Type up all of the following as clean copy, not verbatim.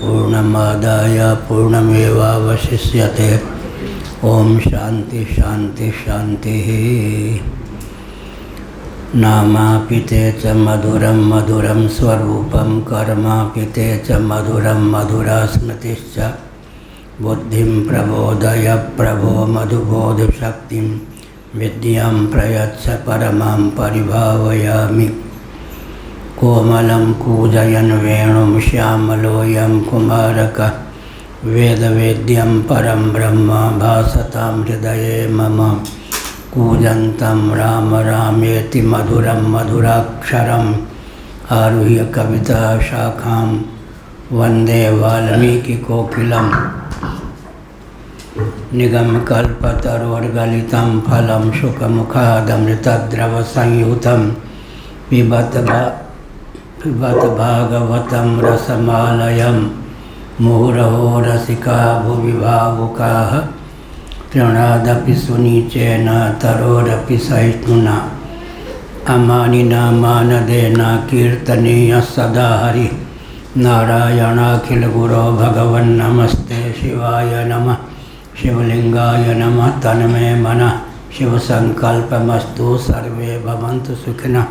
पूर्णमादाय पूर्णमेवावशिष्यते। ओम शांति शांति शांति। नामापिते च मधुरं मधुरं स्वरूपं कर्मापिते च मधुरं मधुरा स्मृतिश्च। बुद्धिं प्रबोधय प्रभो मधुबोधशक्तिं विद्यां प्रयच्छ परमां परिभावयामि। कोमलं कूजयन् वेणुं श्यामलोऽयं कुमारकः वेदवेद्यं परं ब्रह्म भासतां हृदये मम। कूजन्तं राम रामेति मधुरं मधुराक्षरम् आरुह्य कविताशाखां वन्दे वाल्मीकिकोकिलं। निगमकल्पतरोर्गलितं फलं शुकमुखादमृतद्रवसंयुतं पिबत भागवतं रसमालयं। मुहुरहो रसिका भुवि भावुकाः तृणादपि सुनीचेन तरोरपि सहिष्णुना। अमानिना मानदेना कीर्तनीयः सदा हरिः। नारायणाखिलगुरो भगवन्नमस्ते शिवाय नमः। शिवलिंगाय नमः। तन्मे मनः शिवसंकल्पमस्तु। सर्वे भवन्तु सुखिनः।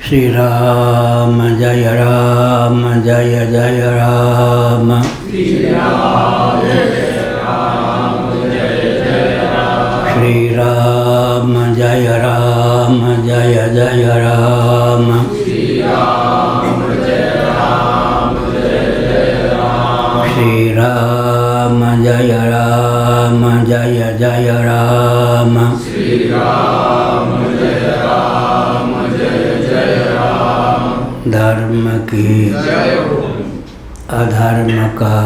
श्री राम जय राम जय जय राम। श्री राम जय राम जय जय राम। श्री राम जय राम जय जय राम। श्री राम जय राम जय जय राम। श्री राम जय राम जय जय राम। श्री राम जय राम जय जय राम। धर्म की अधर्म का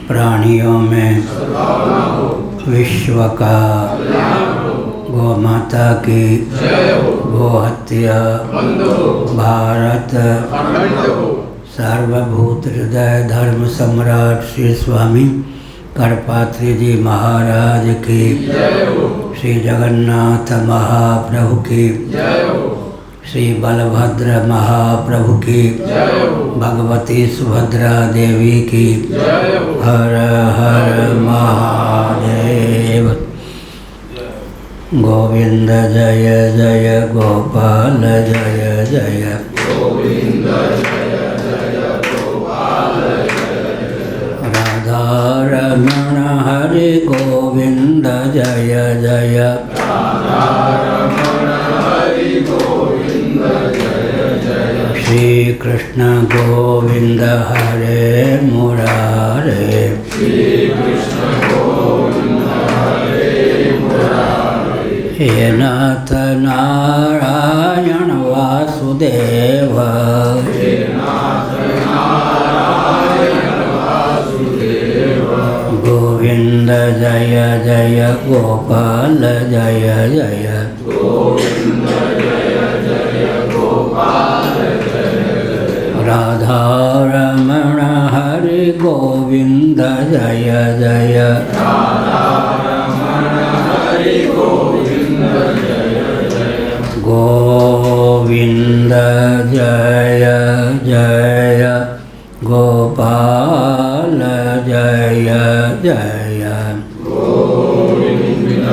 प्राणियों में विश्व का गौ माता की गोहत्या भारत सर्वभूत हृदय धर्म सम्राट श्री स्वामी करपात्री जी महाराज की, श्री जगन्नाथ महाप्रभु की, श्री बलभद्र महाप्रभु की, भगवती सुभद्रा देवी की। हर हर महादेव। गोविंद जय जय गोपाल जय जय। गोविंद जय जय गोपाल जय जय। राधा रमण हरि गोविंद जय जय। राधा रमण हरि गोविंद जय जय। श्री कृष्ण गोविंद हरे मुरारे। श्री कृष्ण गोविंद हरे मुरारे। हे नाथ नारायण वासुदेव। हे नाथ नारायण वासुदेव। गोविंद जय जय गोपाल जय जय। गोविंद जय जय गोपाल जय जय। राधा रमण हरि गोविंद जय जय। राधा रमण हरि गोविंद जय जय। गोविंद जय जय गोपाल जय जय। गोविंद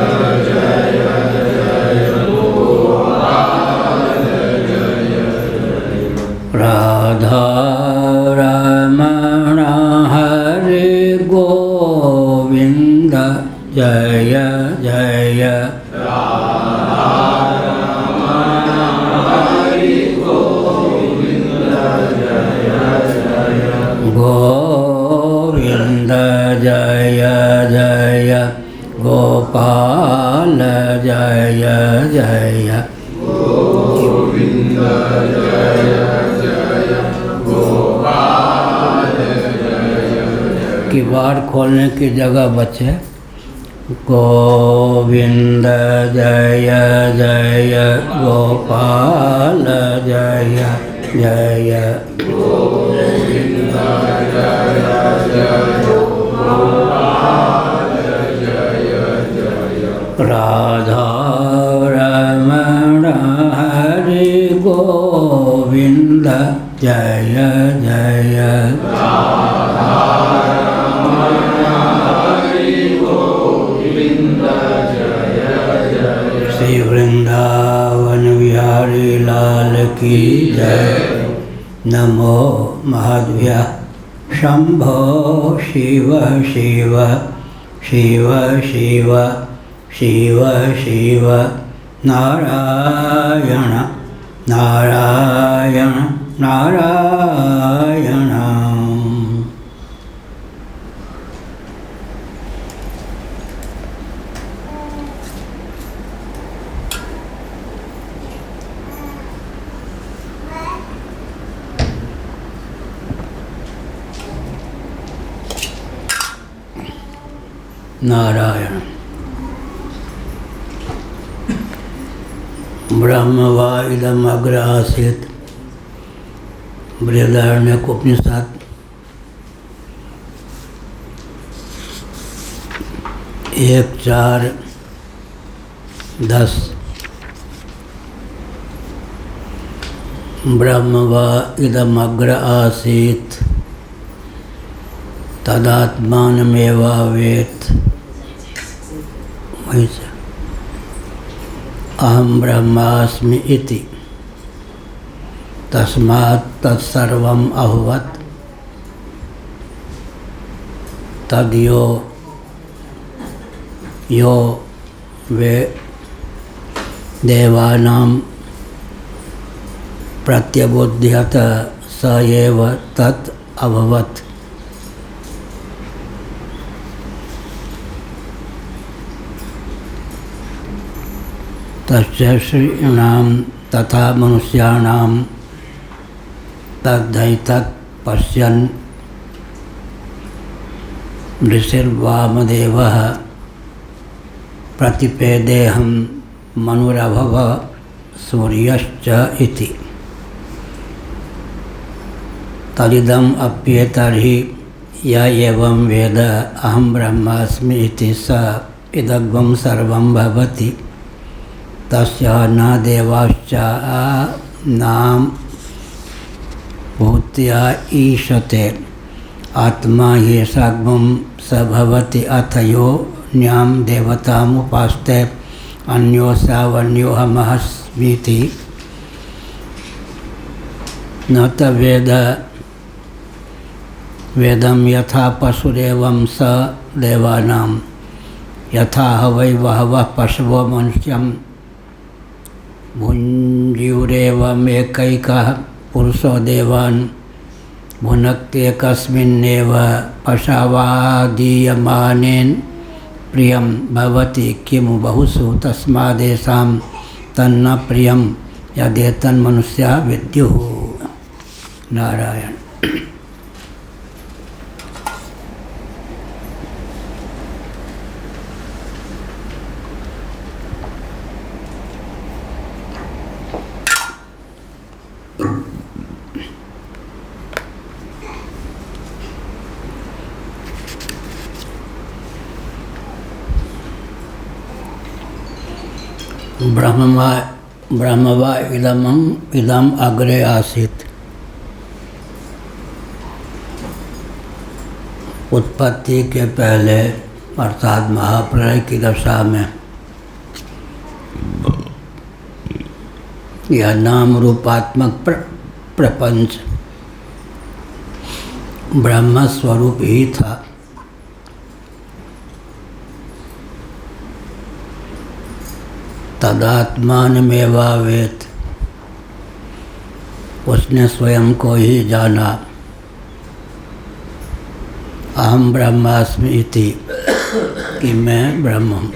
जय जय गोपाल जय जय। राधा रमण हरि गोविंद जय जय। राधा रमण हरि गोविंद जय जय। गोविंद जय जय गोपाल जय जय। गोविंद जय जय गोपाल जय जय। किवाड़ खोलने की जगह बचे। गोविंद जय जय गोपाल जय जय। गोविंद जय जय गोपाल जय जय। राधा रमण हरि गोविंद जय जय। श्री वृंदावन बिहारी लाल की जय। नमो महाभ्य शंभो शिव शिव शिव शिव शिव शिव नारायण नारायण नारायण। नारायण। ब्रह्म वा इदम अग्र आसीत्। बृहदारण्यक उपनिषद 1:4-10। ब्रह्म वा इदम अग्र आसीत् तदात्मानमेवावेत्। वहीं से अहम ब्रह्मास्मि इति तस्मात् तत्सर्वम् अभवत्। तद्यो यो वे देवानां प्रत्यबुध्यत स एव तत् अभवत्। तस्य श्रीणां तथा मनुष्याणां तद्धैतत् पश्यन् ऋषिर्वामदेवः प्रतिपेदेहं मनुरभव सूर्यश्च इति। तदिदम् अप्येतर्हि य एवं वेद अहं ब्रह्मास्मि इति स इदग्वं सर्वं भवति। तस्य न देवाश्च नाम भूत्या ईशते। आत्मा ये साग्मं स भवति। अथ यो न्यां देवताम् उपास्ते अन्यो सावन्योऽहमस्मीति न तवेद। वेदं यथा पशुरेवं स देवानां यथा हवै बहवः पशवो मनुष्यं भुञ्जीयुरेवमेकैकः पुरुषो देवान् भुनक्त्येकस्मिन्नेव पशवादीयमानेन प्रियं भवति किमु बहुषु तस्मादेषां तन्न प्रियं यदेतन्मनुष्याः विद्युः। नारायण। ब्रह्म वा इदम अग्रे आसीत्। उत्पत्ति के पहले अर्थात महाप्रलय की दशा में यह नाम रूपात्मक प्रपंच ब्रह्म स्वरूप ही था। तदात्मानमेवावेत्। उसने स्वयं को ही जाना। अहम ब्रह्मास्मि इति कि मैं ब्रह्म हूँ।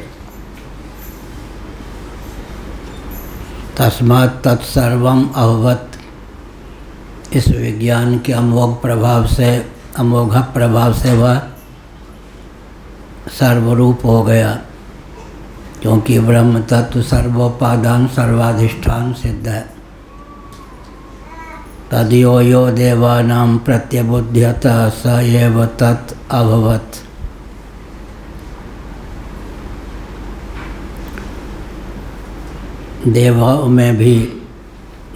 तस्मात् तत्सर्वम् अभवत्। इस विज्ञान के अमोघ प्रभाव से वह सर्वरूप हो गया, क्योंकि ब्रह्म तत्व सर्वोपादान सर्वाधिष्ठान सिद्ध है। तद्यो यो देवानां प्रत्यबुध्यत स एव तत् अभवत्। देवों में भी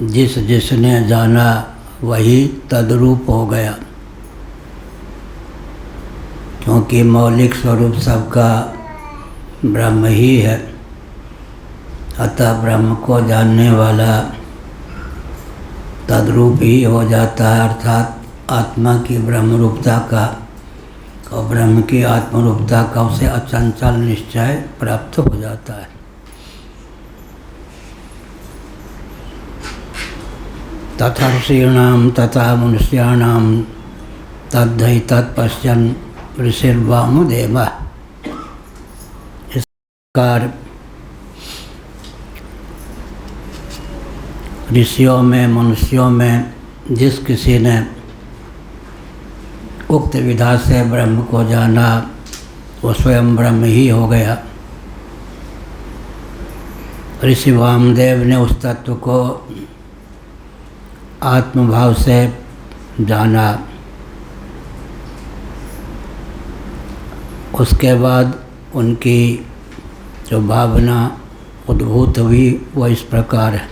जिसने जाना वही तद्रूप हो गया। क्योंकि मौलिक स्वरूप सबका ब्रह्म ही है, अतः ब्रह्म को जानने वाला तद्रूप ही हो जाता है, अर्थात आत्मा की ब्रह्म रूपता का और ब्रह्म की आत्मरूपता का उसे अचंचल निश्चय प्राप्त हो जाता है। तथर्षीणाम तथा मनुष्याणाम तद्धि तत्पश्यन् ऋषिर्वामदेव। इस प्रकार ऋषियों में मनुष्यों में जिस किसी ने उक्त विधा से ब्रह्म को जाना वो स्वयं ब्रह्म ही हो गया। ऋषि वामदेव ने उस तत्व को आत्मभाव से जाना। उसके बाद उनकी जो भावना उद्भूत हुई वो इस प्रकार है।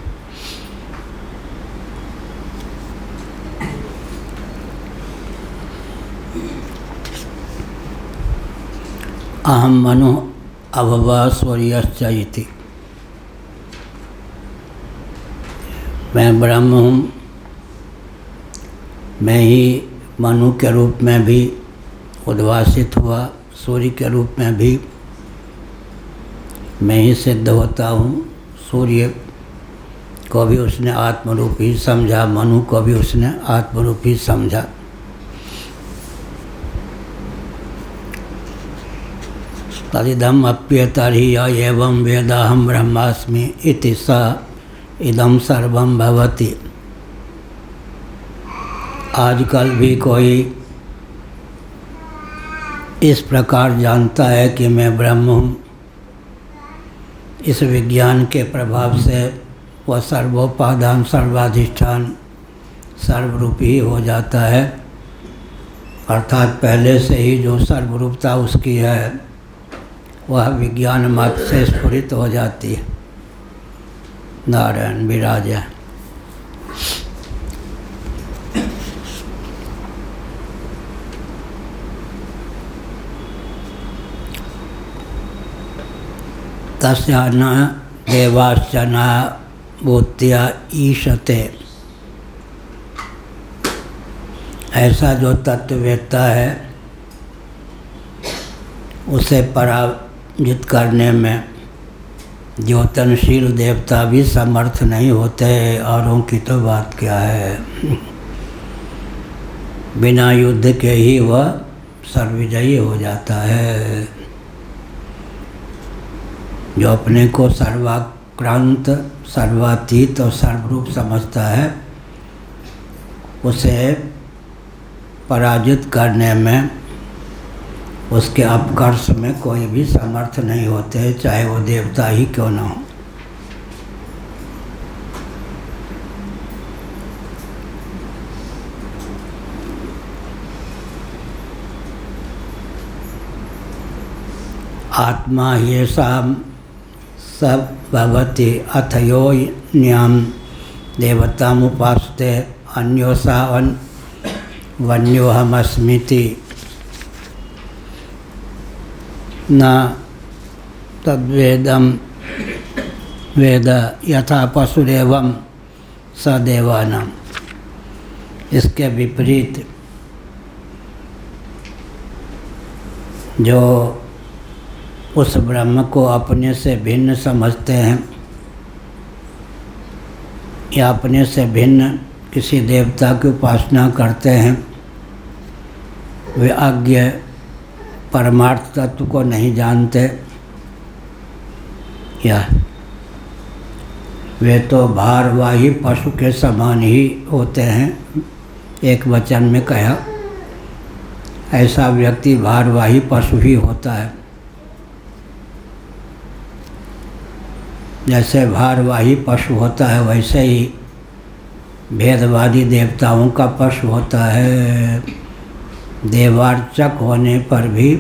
अहम मनु अभवा सूर्यश्च इति। मैं ब्रह्म हूँ, मैं ही मनु के रूप में भी उद्भासित हुआ, सूर्य के रूप में भी मैं ही सिद्ध होता हूँ। सूर्य को भी उसने आत्मरूप ही समझा, मनु को भी उसने आत्मरूप ही समझा। तदिदम अप्यतर्हि एवं वेदाहम ब्रह्मास्मि इति स इदम सर्वम भवति। आजकल भी कोई इस प्रकार जानता है कि मैं ब्रह्म हूँ, इस विज्ञान के प्रभाव से वह सर्वोपादान सर्वाधिष्ठान सर्वरूप ही हो जाता है, अर्थात पहले से ही जो सर्वरूपता उसकी है वह विज्ञान मात्र से स्फुरित हो जाती है। नारायण विराजय। तस्या न देवाश्च न भूत्या ईशते। ऐसा जो तत्ववेत्ता है उसे पराजित करने में द्योतनशील देवता भी समर्थ नहीं होते। औरों की तो बात क्या है, बिना युद्ध के ही वह सर्वविजयी हो जाता है। जो अपने को सर्वाक्रांत सर्वातीत और सर्वरूप समझता है उसे पराजित करने में, उसके अपकर्ष में कोई भी समर्थ नहीं होते, चाहे वो देवता ही क्यों न हो। आत्मा येषां सब भवति अथ यो न्याम देवतामुपासते अन्योसा वन्योहमस्मीति न तद्वेदम वेद यथा पशुरेवं सदेवानां। इसके विपरीत जो उस ब्रह्म को अपने से भिन्न समझते हैं या अपने से भिन्न किसी देवता की उपासना करते हैं, वे अज्ञ परमार्थ तत्व को नहीं जानते, या वे तो भारवाही पशु के समान ही होते हैं। एक वचन में कहा, ऐसा व्यक्ति भारवाही पशु ही होता है। जैसे भारवाही पशु होता है वैसे ही भेदवादी देवताओं का पशु होता है। देवार्चक होने पर भी,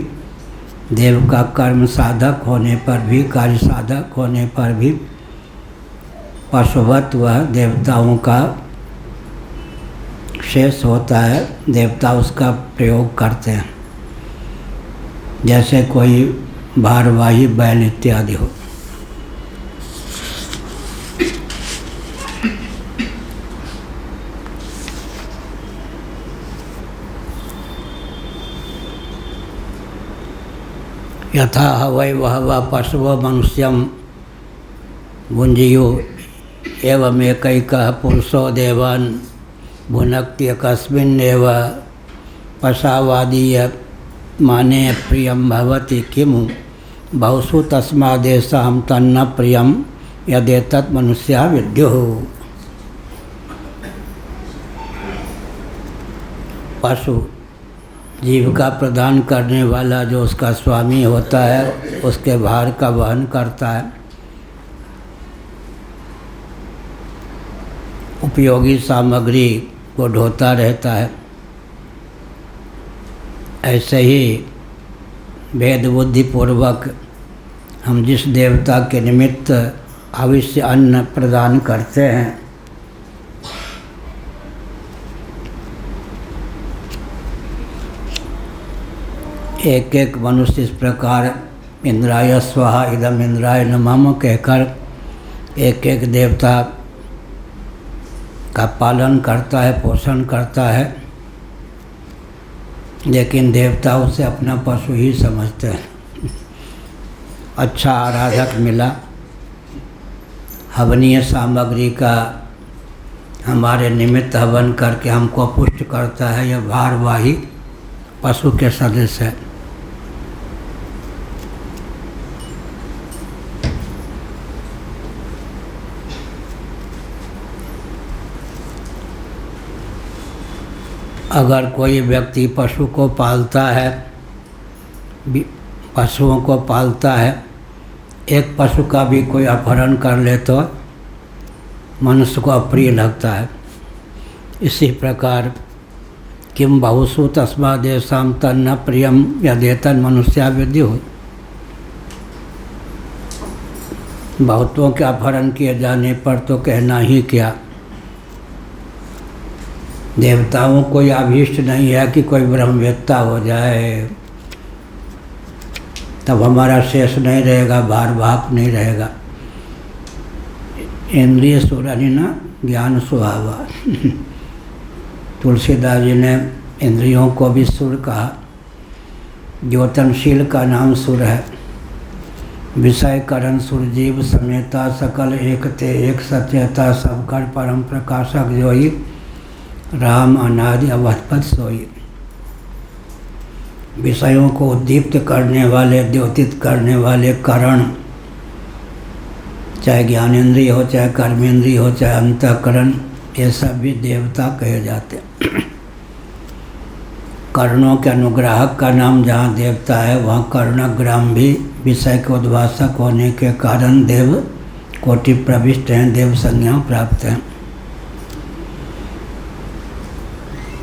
देव का कर्म साधक होने पर भी, कार्य साधक होने पर भी पशुवत वह देवताओं का शेष होता है। देवता उसका प्रयोग करते हैं। जैसे कोई भारवाही बैल इत्यादि हो। यथा हवै वहवा पशवो मनुष्यम भुंजियो एवमेकैकः पुरुषो देवान् भुनक्ति कस्मिन्नेव पशावादीय माने प्रियं भवति किमु बहुषु तस्मादेषां तन्न प्रियं यदेतत् मनुष्या विद्युः। पशु जीविका प्रदान करने वाला जो उसका स्वामी होता है उसके भार का वहन करता है, उपयोगी सामग्री को ढोता रहता है। ऐसे ही भेद बुद्धि पूर्वक हम जिस देवता के निमित्त अवश्य अन्न प्रदान करते हैं, एक एक मनुष्य इस प्रकार इंद्राय स्वाहा इदम इंद्राय नमः कहकर एक एक देवता का पालन करता है, पोषण करता है, लेकिन देवता उसे अपना पशु ही समझते हैं। अच्छा आराधक मिला, हवनीय सामग्री का हमारे निमित्त हवन करके हमको पुष्ट करता है, यह भारवाही पशु के सदस्य है। अगर कोई व्यक्ति पशु को पालता है, पशुओं को पालता है, एक पशु का भी कोई अपहरण कर ले तो मनुष्य को अप्रिय लगता है। इसी प्रकार किम बहुषु तस्मादेषां तन्न प्रियम यदेतन् मनुष्या विद्युः। बहुतों के अपहरण किए जाने पर तो कहना ही क्या। देवताओं को यह अभीष्ट नहीं है कि कोई ब्रह्मवेत्ता हो जाए, तब हमारा शेष नहीं रहेगा, भार भाग नहीं रहेगा। इंद्रिय सुरनि न ज्ञान सुहावा। तुलसीदास जी ने इंद्रियों को भी सुर कहा। द्योतनशील का नाम सुर है। विषय करण सुरजीव समेता सकल एकते एक सचेता सब कर परम प्रकाशक जोई राम अनादि अवधपत सोई। विषयों को उद्दीप्त करने वाले, द्योतित करने वाले करण, चाहे ज्ञानेंद्रिय हो, चाहे कर्मेंद्रिय हो, चाहे अंतःकरण, ये सब भी देवता कहे जाते हैं। कर्णों के अनुग्राहक का नाम जहाँ देवता है वहाँ कर्णग्राम भी विषय के उद्भाषक होने के कारण देव कोटि प्रविष्ट हैं, देव संज्ञा प्राप्त हैं।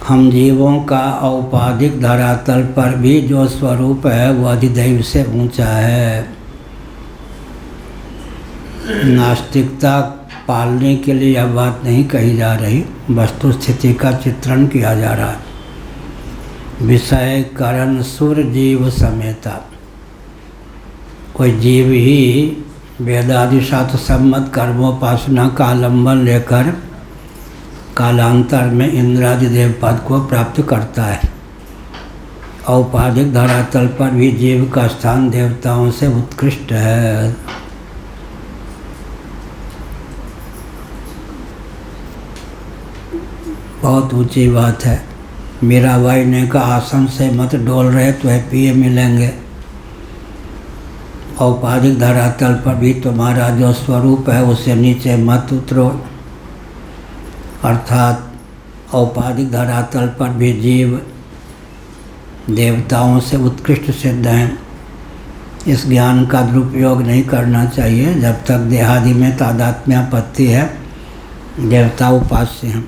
हम जीवों का औपाधिक धरातल पर भी जो स्वरूप है वह अधिदैव से ऊंचा है। नास्तिकता पालने के लिए यह बात नहीं कही जा रही, वस्तु स्थिति का चित्रण किया जा रहा है। विषय करण सुर जीव समेता। कोई जीव ही वेदादि शास्त्र सम्मत कर्मोपासना का आलम्बन लेकर कालांतर में इंद्रादि देव पद को प्राप्त करता है। औपाधिक धरातल पर भी जीव का स्थान देवताओं से उत्कृष्ट है। बहुत ऊंची बात है। मीराबाई ने कहा आसन से मत डोल रहे तो है पिए मिलेंगे। औपाधिक धरातल पर भी तुम्हारा जो स्वरूप है उससे नीचे मत उतरो। अर्थात औपाधिक धरातल पर भी जीव देवताओं से उत्कृष्ट सिद्ध हैं। इस ज्ञान का दुरुपयोग नहीं करना चाहिए। जब तक देहादि में तादात्म्यापत्ति है देवता उपास्य हैं।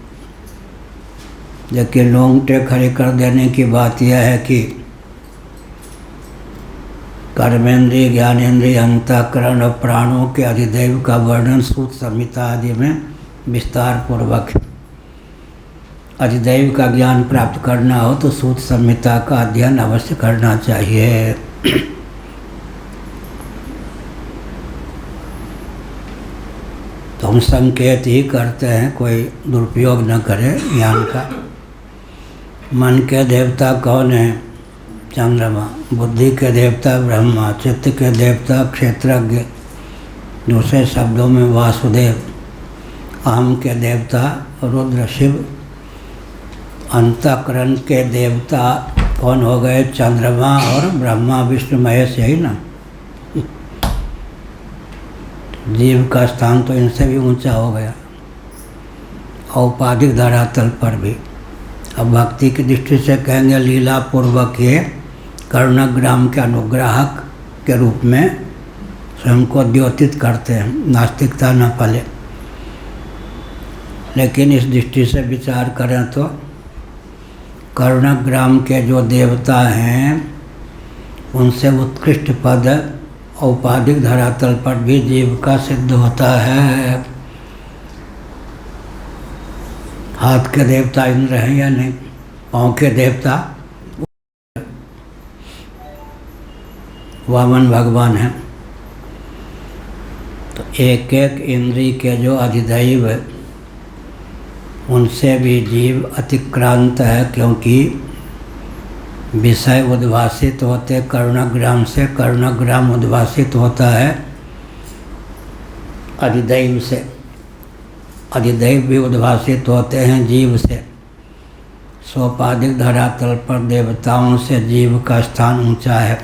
जबकि लोंगटे खड़े कर देने की बात यह है कि कर्मेंद्रिय, ज्ञानेंद्रिय, अंतःकरण और प्राणों के अधिदैव का वर्णन सूत संहिता आदि में विस्तार पूर्वक है। अधिदैव का ज्ञान प्राप्त करना हो तो सूत संहिता का अध्ययन अवश्य करना चाहिए। तो हम संकेत ही करते हैं, कोई दुरुपयोग न करे ज्ञान का। मन के देवता कौन है? चंद्रमा। बुद्धि के देवता ब्रह्मा। चित्त के देवता क्षेत्रज्ञ, दूसरे शब्दों में वासुदेव। अहम के देवता रुद्र शिव। अंतःकरण के देवता कौन हो गए? चंद्रमा और ब्रह्मा विष्णु महेश, यही ना। जीव का स्थान तो इनसे भी ऊंचा हो गया, औपाधिक धरातल पर भी। अब भक्ति की दृष्टि से कहेंगे लीला पूर्वक ये कर्णग्राम के अनुग्राहक के रूप में स्वयं को द्योतित करते हैं, नास्तिकता न फले। लेकिन इस दृष्टि से विचार करें तो कर्णग्राम के जो देवता हैं उनसे उत्कृष्ट पद औपाधिक धरातल पर भी जीव का सिद्ध होता है। हाथ के देवता इंद्र हैं या नहीं? पाँव के देवता वामन भगवान हैं। तो एक एक इंद्रिय के जो अधिदैव उनसे भी जीव अतिक्रांत है, क्योंकि विषय उद्भासित होते कर्णग्राम से, कर्णग्राम उद्भासित होता है अधिदैव से, अधिदैव भी उद्भासित होते हैं जीव से। सोपाधिक धरातल पर देवताओं से जीव का स्थान ऊंचा है।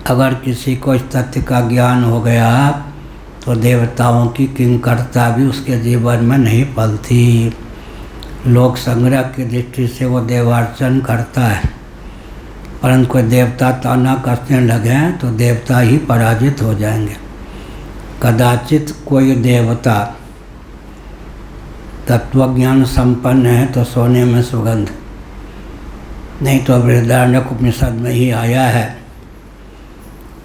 अगर किसी को इस तथ्य का ज्ञान हो गया तो देवताओं की किंकरता भी उसके जीवन में नहीं पलती। लोक संग्रह की दृष्टि से वो देवार्चन करता है, परंतु कोई देवता ताना कसने लगे तो देवता ही पराजित हो जाएंगे। कदाचित कोई देवता तत्वज्ञान संपन्न है तो सोने में सुगंध, नहीं तो बृहदारण्यक उपनिषद में ही आया है।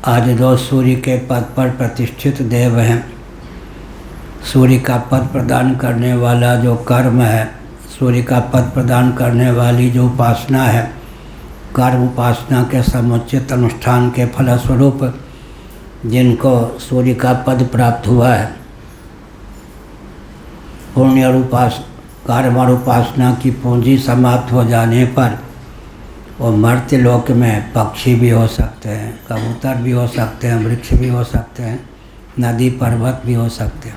आज जो सूर्य के पद पर प्रतिष्ठित देव हैं, सूर्य का पद प्रदान करने वाला जो कर्म है, सूर्य का पद प्रदान करने वाली जो उपासना है, कर्म उपासना के समुचित अनुष्ठान के फलस्वरूप जिनको सूर्य का पद प्राप्त हुआ है, पुण्य और कर्म और उपासना की पूंजी समाप्त हो जाने पर वो मर्त्य लोक में पक्षी भी हो सकते हैं, कबूतर भी हो सकते हैं, वृक्ष भी हो सकते हैं, नदी पर्वत भी हो सकते हैं।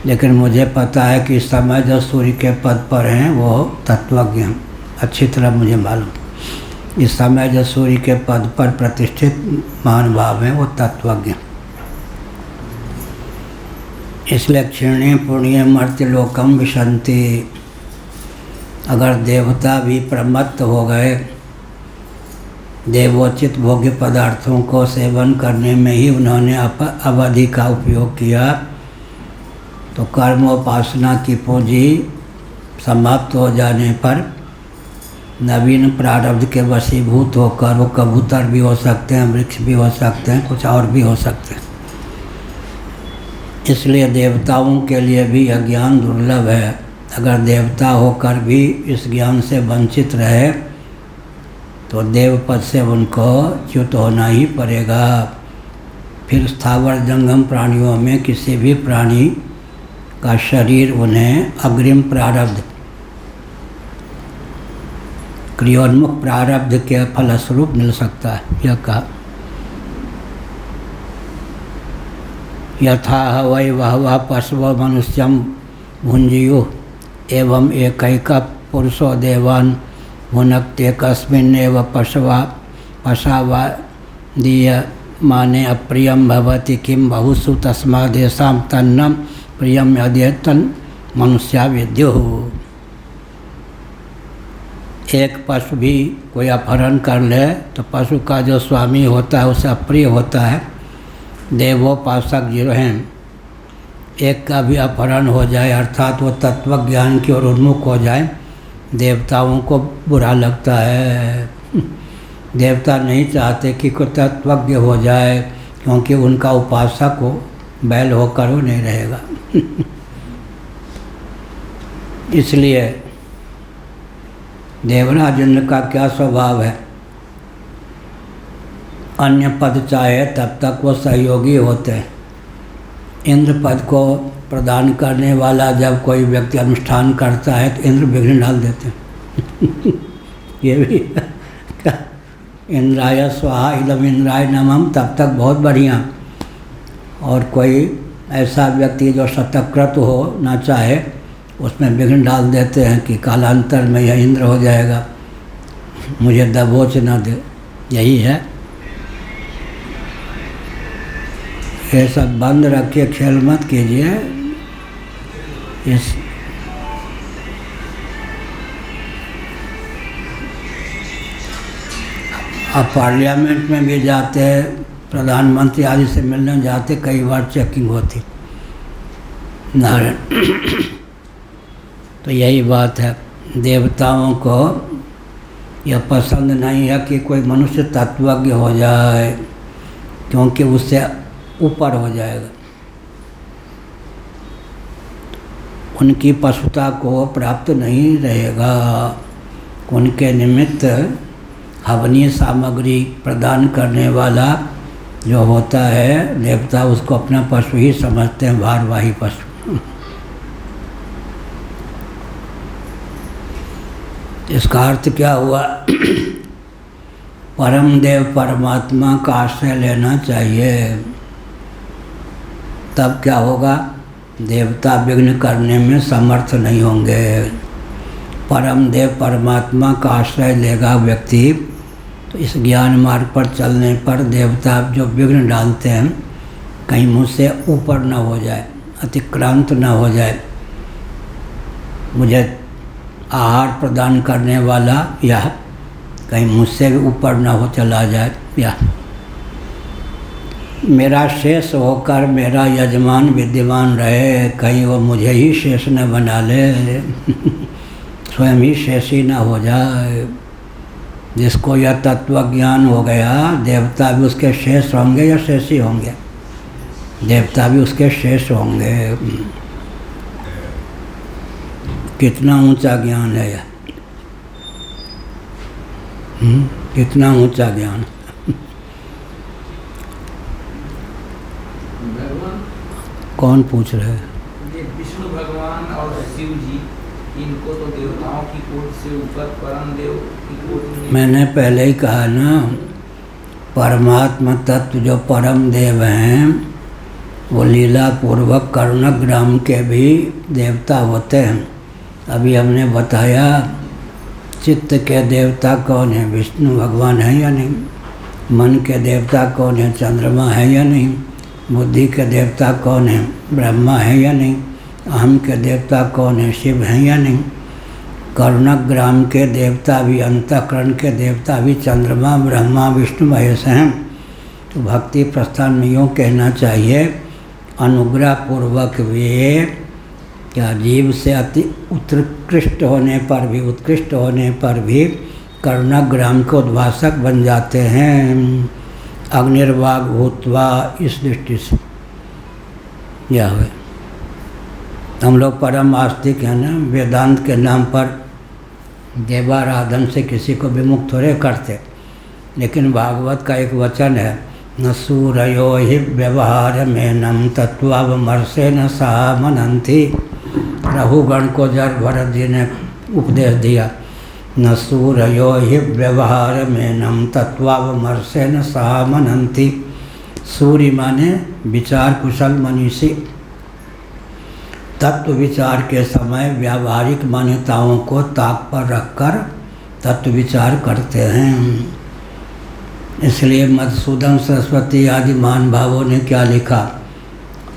लेकिन मुझे पता है कि इस समय जो सूर्य के पद पर हैं वो तत्वज्ञ हैं, अच्छी तरह मुझे मालूम। इस समय जो सूर्य के पद पर प्रतिष्ठित महानुभाव हैं वो तत्वज्ञ। इसलिए क्षीणे पुण्य मर्त्य लोकम विशन्ति। अगर देवता भी प्रमत्त हो गए, देवोचित भोग्य पदार्थों को सेवन करने में ही उन्होंने अवधि का उपयोग किया, तो कर्मोपासना की पूंजी समाप्त हो जाने पर नवीन प्रारब्ध के वशीभूत होकर वो कबूतर भी हो सकते हैं, वृक्ष भी हो सकते हैं, कुछ और भी हो सकते हैं। इसलिए देवताओं के लिए भी यह ज्ञान दुर्लभ है। अगर देवता होकर भी इस ज्ञान से वंचित रहे तो देवपद से उनको च्युत होना ही पड़ेगा। फिर स्थावर जंगम प्राणियों में किसी भी प्राणी का शरीर उन्हें अग्रिम प्रारब्ध, क्रियोन्मुख प्रारब्ध के फलस्वरूप मिल सकता है। यह कहा यथा वै वह पशवो मनुष्यम भुंजियु एवं एकैक पुरुषो देवान् भुनक्ते कस्मिन्नेव पशवा दीयमाने अप्रियं भवति किं बहुषु तस्मादेषां तन्नं प्रियं यद्येतन् मनुष्या विद्युः। एक पशु भी कोई अपहरण कर ले तो पशु का जो स्वामी होता है उसे अप्रिय होता है। देवोपासक जो हैं, एक का भी अपहरण हो जाए अर्थात वो तत्व ज्ञान की ओर उन्मुख हो जाए, देवताओं को बुरा लगता है। देवता नहीं चाहते कि कोई तत्वज्ञ हो जाए, क्योंकि उनका उपासक हो, बैल होकर वो नहीं रहेगा। इसलिए देवराज इंद्र का क्या स्वभाव है? अन्य पद चाहे तब तक वो सहयोगी होते हैं। इंद्र पद को प्रदान करने वाला जब कोई व्यक्ति अनुष्ठान करता है तो इंद्र विघ्न डाल देते हैं। ये भी इंद्राय स्वाहा इदम इंद्राय नमः तब तक बहुत बढ़िया। और कोई ऐसा व्यक्ति जो शतकृत हो ना चाहे उसमें विघ्न डाल देते हैं कि कालांतर में यह इंद्र हो जाएगा, मुझे दबोच ना दे। यही है, ये सब बंद रखिए, खेल मत कीजिए। इस अब पार्लियामेंट में भी जाते हैं, प्रधानमंत्री आदि से मिलने जाते, कई बार चेकिंग होती। नारायण। तो यही बात है, देवताओं को यह पसंद नहीं है कि कोई मनुष्य तत्वज्ञ हो जाए, क्योंकि उससे ऊपर हो जाएगा। उनकी पशुता को प्राप्त नहीं रहेगा। उनके निमित्त हवनीय सामग्री प्रदान करने वाला जो होता है देवता, उसको अपना पशु ही समझते हैं, भारवाही पशु। इसका अर्थ क्या हुआ? परम देव परमात्मा का आश्रय लेना चाहिए, तब क्या होगा? देवता विघ्न करने में समर्थ नहीं होंगे। परम देव परमात्मा का आश्रय लेगा व्यक्ति, तो इस ज्ञान मार्ग पर चलने पर देवता जो विघ्न डालते हैं, कहीं मुझसे ऊपर न हो जाए, अतिक्रांत न हो जाए, मुझे आहार प्रदान करने वाला या कहीं मुझसे भी ऊपर न हो चला जाए, या मेरा शेष होकर मेरा यजमान विद्यमान रहे, कहीं वो मुझे ही शेष न बना ले, स्वयं ही शेषी न हो जाए। जिसको यह तत्व ज्ञान हो गया, देवता भी उसके शेष होंगे या शेषी होंगे? देवता भी उसके शेष होंगे। कितना ऊंचा ज्ञान है यह, कितना ऊंचा ज्ञान। कौन पूछ रहे हैं? विष्णु भगवान और शिव जी, इनको तो देवताओं की कोट से ऊपर परम देव की कोट में। मैंने पहले ही कहा ना, परमात्मा तत्व जो परम देव हैं वो लीला पूर्वक करुणग्राम के भी देवता होते हैं। अभी हमने बताया चित्त के देवता कौन है? विष्णु भगवान है या नहीं? मन के देवता कौन है? चंद्रमा है या नहीं? बुद्धि के देवता कौन है? ब्रह्मा है या नहीं? अहम के देवता कौन है? शिव हैं या नहीं? करुणग्राम के देवता भी, अंतःकरण के देवता भी चंद्रमा, ब्रह्मा, विष्णु, महेश हैं। तो भक्ति प्रस्थान में यूँ कहना चाहिए, अनुग्रह पूर्वक वे क्या जीव से अति उत्कृष्ट होने पर भी, उत्कृष्ट होने पर भी करुणग्राम के उद्भाषक बन जाते हैं। अग्निर्वाग भूतवा, इस दृष्टि से यह है। हम लोग परम आस्तिक हैं ना, वेदांत के नाम पर देवाराधन से किसी को विमुक्त थोड़े करते। लेकिन भागवत का एक वचन है, न सूरयो हि व्यवहार में नम तत्वावमर्शे न सा मनंती। रघुगण को जब भरत जी ने उपदेश दिया, न सूरयो हि व्यवहार में नम तत्वावमर्शे न सा मनंती। सूर्य माने विचार कुशल मनीषी, तत्व विचार के समय व्यावहारिक मान्यताओं को ताक पर रखकर तत्व विचार करते हैं। इसलिए मधुसूदन सरस्वती आदि महान भावों ने क्या लिखा?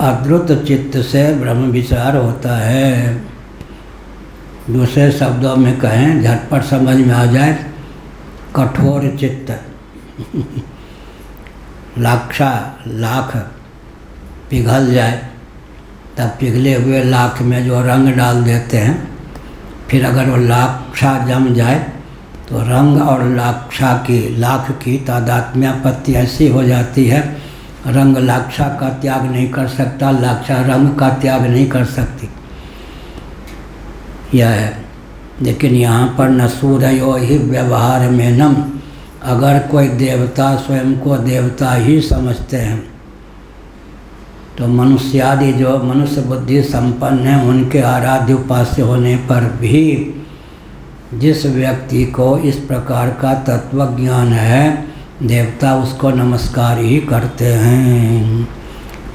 अद्रुत चित्त से ब्रह्म विचार होता है। दूसरे शब्दों में कहें, झटपट समझ में आ जाए, कठोर चित्त लाख पिघल जाए, तब पिघले हुए लाख में जो रंग डाल देते हैं, फिर अगर वो लाक्षा जम जाए तो रंग और लाख की तादात्म्यापत्ति ऐसी हो जाती है, रंग लाक्षा का त्याग नहीं कर सकता, लाक्षा रंग का त्याग नहीं कर सकती। यह है। लेकिन यहाँ पर न सूरयो ही व्यवहार में नम, अगर कोई देवता स्वयं को देवता ही समझते हैं तो मनुष्यादि जो मनुष्य बुद्धि संपन्न है उनके आराध्य उपास्य होने पर भी जिस व्यक्ति को इस प्रकार का तत्व ज्ञान है देवता उसको नमस्कार ही करते हैं।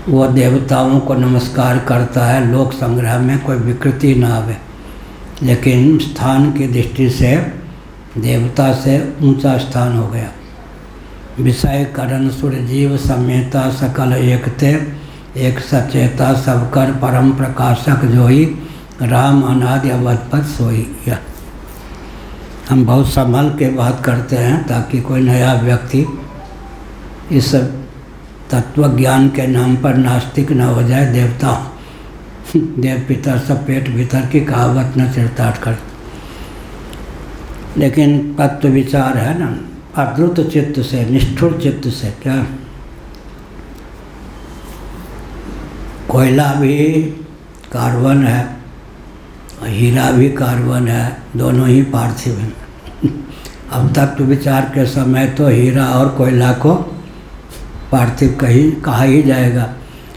वो देवताओं को नमस्कार करता है, लोक संग्रह में कोई विकृति ना आवे, लेकिन स्थान की दृष्टि से देवता से ऊंचा स्थान हो गया। विषय करण सुरजीव समेता सकल एकते एक सचेता सबकर परम प्रकाशक जोई राम अनादि अवधपत सोई। हम बहुत संभल के बात करते हैं ताकि कोई नया व्यक्ति इस तत्व ज्ञान के नाम पर नास्तिक न हो जाए। देवता देव पितर सब पेट भीतर की कहावत न चिरताट कर। लेकिन तत्व विचार है ना, अद्रुत चित्त से, निष्ठुर चित्त से। क्या कोयला भी कार्बन है, हीरा भी कार्बन है, दोनों ही पार्थिव हैं। अब तत्व विचार के समय तो हीरा और कोयला को पार्थिव कहा ही जाएगा।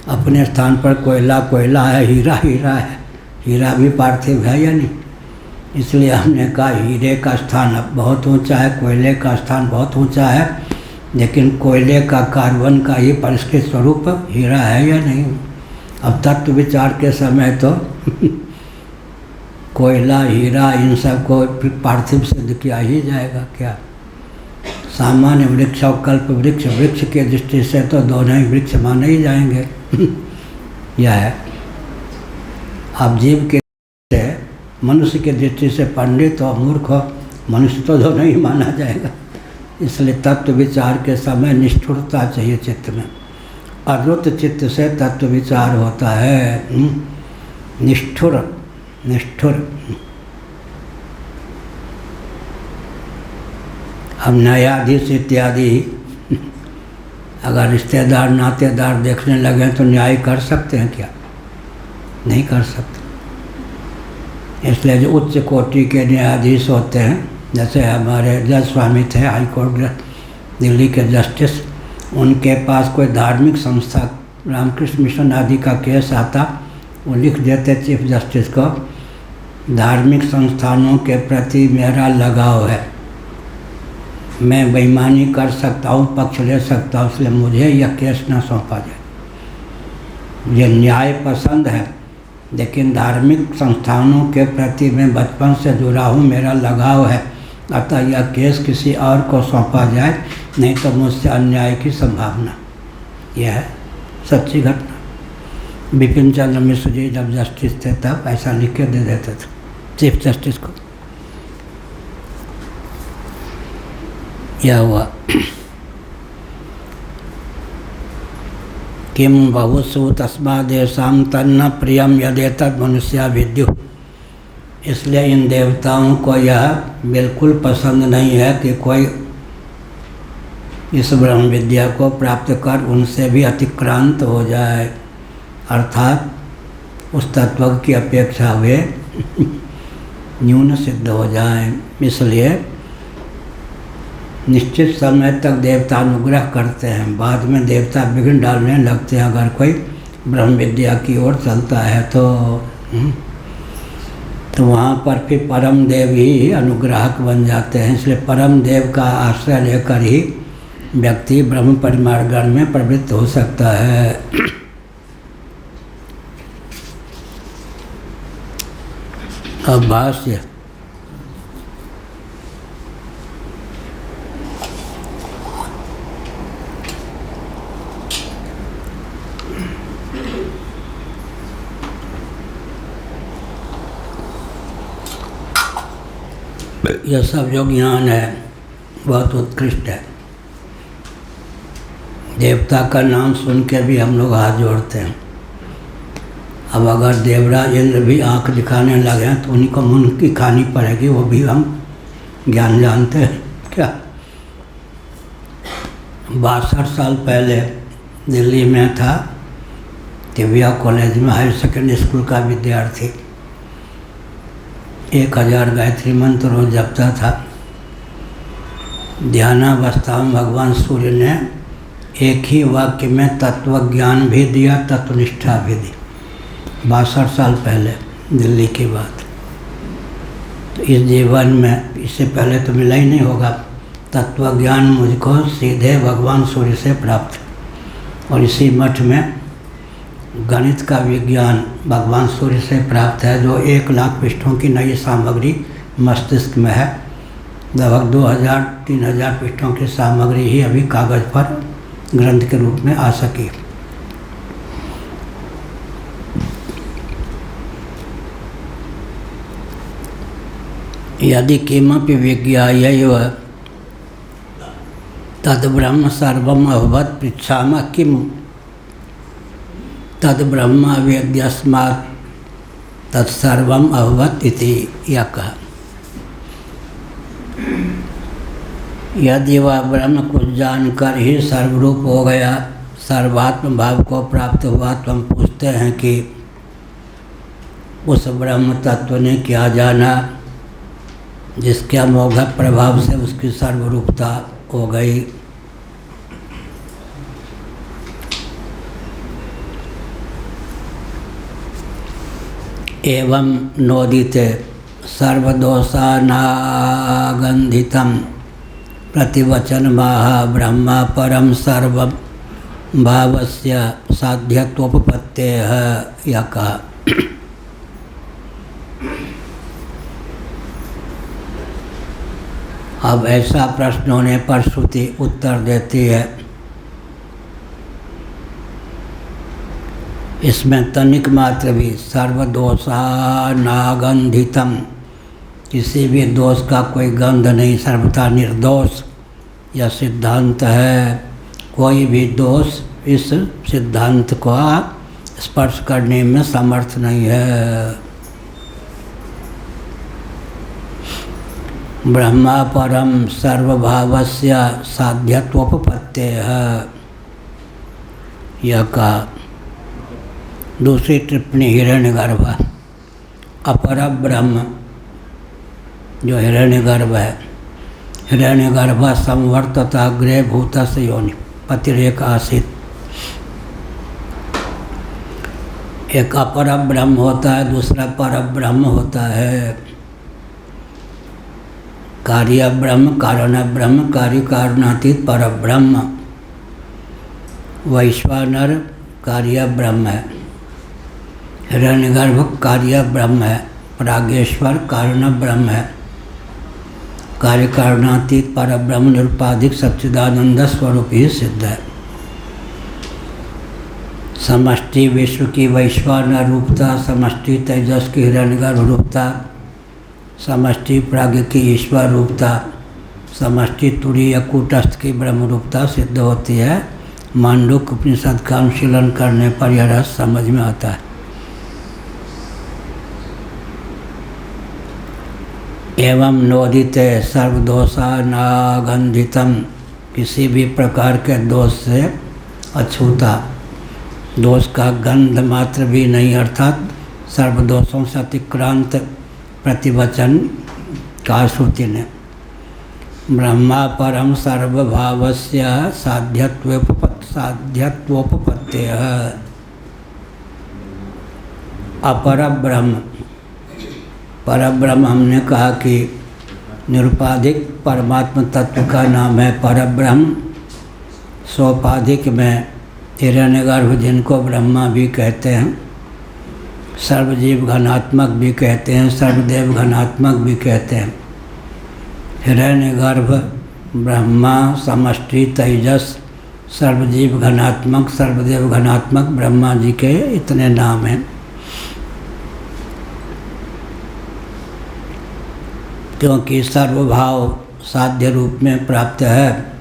अपने स्थान पर कोयला कोयला है, हीरा हीरा है, हीरा भी पार्थिव है या नहीं। इसलिए हमने कहा हीरे का स्थान अब बहुत ऊंचा है, कोयले का स्थान बहुत ऊंचा है, लेकिन कोयले का कार्बन का ही परिष्कृत स्वरूप हीरा है या नहीं। अब तत्व विचार के समय तो कोयला हीरा इन सब को पार्थिव सिद्ध किया ही जाएगा। क्या सामान्य वृक्ष और कल्प वृक्ष, वृक्ष के दृष्टि से तो दोनों ही वृक्ष माने ही जाएंगे। यह है। अब जीव के से मनुष्य के दृष्टि से पंडित और मूर्ख हो, मनुष्य तो दोनों ही माना जाएगा। इसलिए तत्व विचार के समय निष्ठुरता चाहिए चित्त में। अद्रुत चित्त से तत्व विचार होता है। निष्ठुर निष्ठुर। अब न्यायाधीश इत्यादि अगर रिश्तेदार नातेदार देखने लगे तो न्याय कर सकते हैं क्या? नहीं कर सकते। इसलिए जो उच्च कोटि के न्यायाधीश होते हैं, जैसे हमारे जज स्वामी थे हाई कोर्ट दिल्ली के जस्टिस, उनके पास कोई धार्मिक संस्था रामकृष्ण मिशन आदि का केस आता, वो लिख देते चीफ जस्टिस को, धार्मिक संस्थानों के प्रति मेरा लगाव है, मैं बेईमानी कर सकता हूँ, पक्ष ले सकता हूँ, इसलिए मुझे यह केस न सौंपा जाए। ये न्याय पसंद है, लेकिन धार्मिक संस्थानों के प्रति मैं बचपन से जुड़ा हूँ, मेरा लगाव है, अतः यह केस किसी और को सौंपा जाए, नहीं तो मुझसे अन्याय की संभावना। यह है सच्ची घटना। बिपिन चंद्र मिश्र जी जब जस्टिस थे तब ऐसा लिख के दे देते थे चीफ जस्टिस को। यह हुआ। किम बहुसु तस्मादेशाम तन्न प्रियम यदेतद मनुष्या विद्यु। इसलिए इन देवताओं को यह बिल्कुल पसंद नहीं है कि कोई इस ब्रह्म विद्या को प्राप्त कर उनसे भी अतिक्रांत हो जाए, अर्थात उस तत्व की अपेक्षा वे न्यून सिद्ध हो जाएं। इसलिए निश्चित समय तक देवता अनुग्रह करते हैं, बाद में देवता विघ्न डालने लगते हैं अगर कोई ब्रह्म विद्या की ओर चलता है तो वहाँ पर फिर परम देव ही अनुग्राहक बन जाते हैं। इसलिए परम देव का आश्रय लेकर ही व्यक्ति ब्रह्म परिमार्गण में प्रवृत्त हो सकता है। अब भाष्य। यह सब जो ज्ञान है बहुत उत्कृष्ट है। देवता का नाम सुन के भी हम लोग हाथ जोड़ते हैं। अब अगर देवराज इंद्र भी आँख दिखाने लगे तो उन्हीं को मुँह की खानी पड़ेगी, वो भी हम ज्ञान जानते हैं। क्या 62 साल पहले दिल्ली में था, दिव्या कॉलेज में हायर सेकेंडरी स्कूल का विद्यार्थी 1000 गायत्री मंत्र रोज जपता था। ध्यानावस्था में भगवान सूर्य ने एक ही वाक्य में तत्व ज्ञान भी दिया, तत्वनिष्ठा भी दी। 62 साल पहले दिल्ली की बात। तो इस जीवन में इससे पहले तो मिला ही नहीं होगा। तत्व ज्ञान मुझको सीधे भगवान सूर्य से प्राप्त, और इसी मठ में गणित का विज्ञान भगवान सूर्य से प्राप्त है, जो 1 लाख पृष्ठों की नई सामग्री मस्तिष्क में है। लगभग 2000-3000 पृष्ठों की सामग्री ही अभी कागज़ पर ग्रंथ के रूप में आ सकी। यदि किमपि विज्ञायैव तद्ब्रह्म सर्वम् अभवत् पृच्छामः किं तद्ब्रह्म वेद्यस्मात् तत्सर्वम् अभवत् इति यह कहा। यदि वह ब्रह्म कुछ जानकर ही सर्वरूप हो गया, सर्वात्म भाव को प्राप्त हुआ, तो हम पूछते हैं कि उस ब्रह्म तत्व ने क्या जाना जिसके अमोघ प्रभाव से उसकी सर्वरूपता हो गई। एवं नोदिते सर्वदोषानागंधितं प्रतिवचनमाह ब्रह्म परम सर्व भावस्य साध्यत्वोपपत्तेः यह कहा। अब ऐसा प्रश्न होने पर श्रुति उत्तर देती है, इसमें तनिक मात्र भी सर्वदोषानागंधितम, किसी भी दोष का कोई गंध नहीं, सर्वथा निर्दोष यह सिद्धांत है। कोई भी दोष इस सिद्धांत को स्पर्श करने में समर्थ नहीं है। ब्रह्मा परम सर्वभावस्य साध्यत्वोपपत्तेः यह कहा। दूसरी टिप्पणी हिरण्यगर्भ, अपर ब्रह्म जो हिरण्यगर्भ है, हिरण्यगर्भ संवर्तता अग्रे भूतस्य योनि पतिरेक आसीत। एक अपर ब्रह्म होता है, दूसरा पर ब्रह्म होता है। कार्य ब्रह्म, कारण ब्रह्म, कार्य कारणातीत पर ब्रह्म। वैश्वानर कार्य ब्रह्म है, हिरण्यगर्भ कार्य ब्रह्म है, प्रागेश्वर कारण ब्रह्म है, कार्य कारणातीत पर ब्रह्म निरुपाधिक सच्चिदानंद स्वरूप ही सिद्ध है। समष्टि विश्व की वैश्वानर रूपता, समष्टि तेजस की हिरण्यगर्भ रूपता, समष्टि प्राज्ञ की ईश्वर रूपता, समष्टि तुरीय कूटस्थ की ब्रह्म रूपता सिद्ध होती है। मांडुक्य उपनिषद का अनुशीलन करने पर यह रहस्य समझ में आता है। एवं नोदिते सर्वदोषानागंधितम, किसी भी प्रकार के दोष से अछूता, दोष का गंध मात्र भी नहीं, अर्थात सर्वदोषों से अतिक्रांत प्रतिवचन का श्रुति ने। ब्रह्मा परम सर्वभावस्य साध्यत्वोपपत्तेः अपर ब्रह्म, पर ब्रह्म हमने कहा कि निरुपाधिक परमात्म तत्व का नाम है पर ब्रह्म। सोपाधिक में हिरण्यगर्भ जिनको ब्रह्मा भी कहते हैं, सर्वजीव घनात्मक भी कहते हैं, सर्वदेव घनात्मक भी कहते हैं। हिरण्यगर्भ, ब्रह्मा, समष्टि तेजस, सर्वजीव घनात्मक, सर्वदेव घनात्मक ब्रह्मा जी के इतने नाम हैं। क्योंकि सर्वभाव साध्य रूप में प्राप्त है,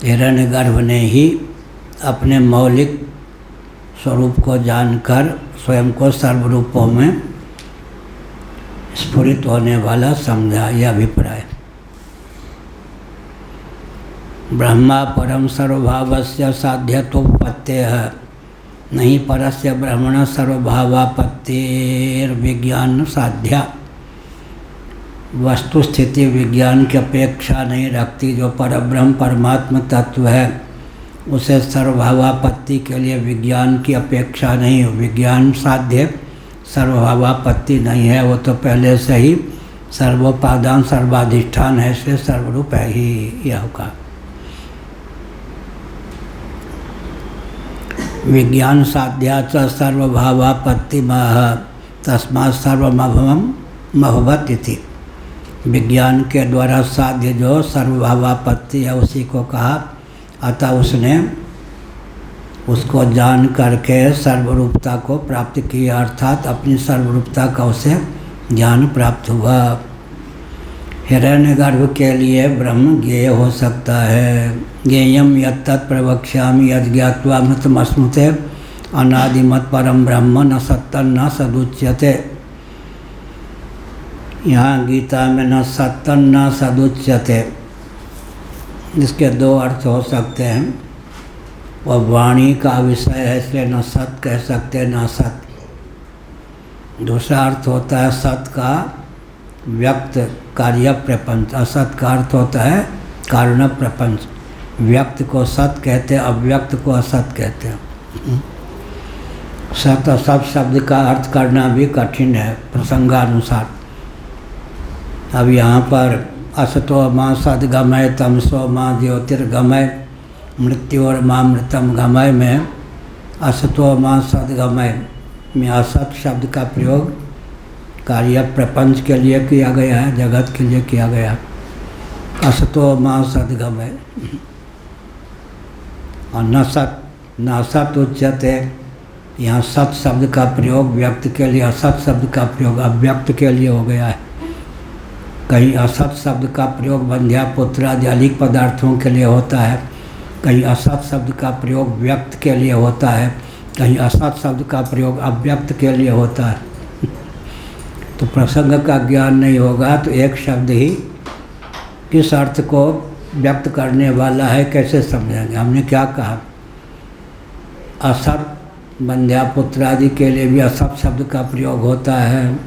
हिरण्यगर्भ ने ही अपने मौलिक स्वरूप को जानकर स्वयं को सर्वरूपों में स्फुरित होने वाला समझा, यह अभिप्राय। ब्रह्मा परम सर्वभावस्य साध्यत्वोपपत्तेः, नहीं परस्य ब्रह्मण सर्वभावापत्तिर्विज्ञान साध्या। वस्तु स्थिति विज्ञान की अपेक्षा नहीं रखती। जो परब्रह्म परमात्मा तत्व है उसे सर्वभावापत्ति के लिए विज्ञान की अपेक्षा नहीं है। विज्ञान साध्य सर्वभावापत्ति नहीं है, वो तो पहले से ही सर्वोपादान सर्वाधिष्ठान है, इसलिए सर्वरूप है ही। यह होगा विज्ञान साध्या च सर्वभावापत्ति मह तस्मात् सर्वमभवम महवत इति। विज्ञान के द्वारा साध्य जो सर्वभावापत्ति है उसी को कहा, अतः उसने उसको जान करके सर्वरूपता को प्राप्त किया, अर्थात अपनी सर्वरूपता का उसे ज्ञान प्राप्त हुआ। हिरण्यगर्भ के लिए ब्रह्म ज्ञेय हो सकता है। ज्ञेयम यत्तत् प्रवक्ष्यामि यद् ज्ञात्वा अमृतमश्नुते अनादिमत् परम ब्रह्म न सत्तन्न सदुच्यते। यहाँ गीता में न सत्तन्न सदुच्यते, इसके दो अर्थ हो सकते हैं। वह वाणी का विषय है इसलिए न सत कह सकते न सत। दूसरा अर्थ होता है सत का व्यक्त कार्य प्रपंच, असत का अर्थ होता है कारण प्रपंच। व्यक्त को सत कहते हैं, अव्यक्त को असत कहते हैं। सत असत शब्द का अर्थ करना भी कठिन है प्रसंगानुसार। अब यहाँ पर असतो माँ सद्गमय तमसो माँ ज्योतिर्गमय मृत्योर माँ मृतम गमय में असतो माँ सद्गमय में असत शब्द का प्रयोग कार्य प्रपंच के लिए किया गया है, जगत के लिए किया गया है। असतो माँ सद्गमय और न सत उच्यते, यहाँ सत शब्द का प्रयोग व्यक्त के लिए, असत शब्द का प्रयोग अव्यक्त के लिए हो गया है। कहीं असत शब्द का प्रयोग बंध्या पुत्र आदि अलिक पदार्थों के लिए होता है, कहीं असत शब्द का प्रयोग व्यक्त के लिए होता है, कहीं असत शब्द का प्रयोग अव्यक्त के लिए होता है। तो प्रसंग का ज्ञान नहीं होगा तो एक शब्द ही किस अर्थ को व्यक्त करने वाला है कैसे समझेंगे। हमने क्या कहा, असत बंध्या पुत्र आदि के लिए भी असत शब्द का प्रयोग होता है।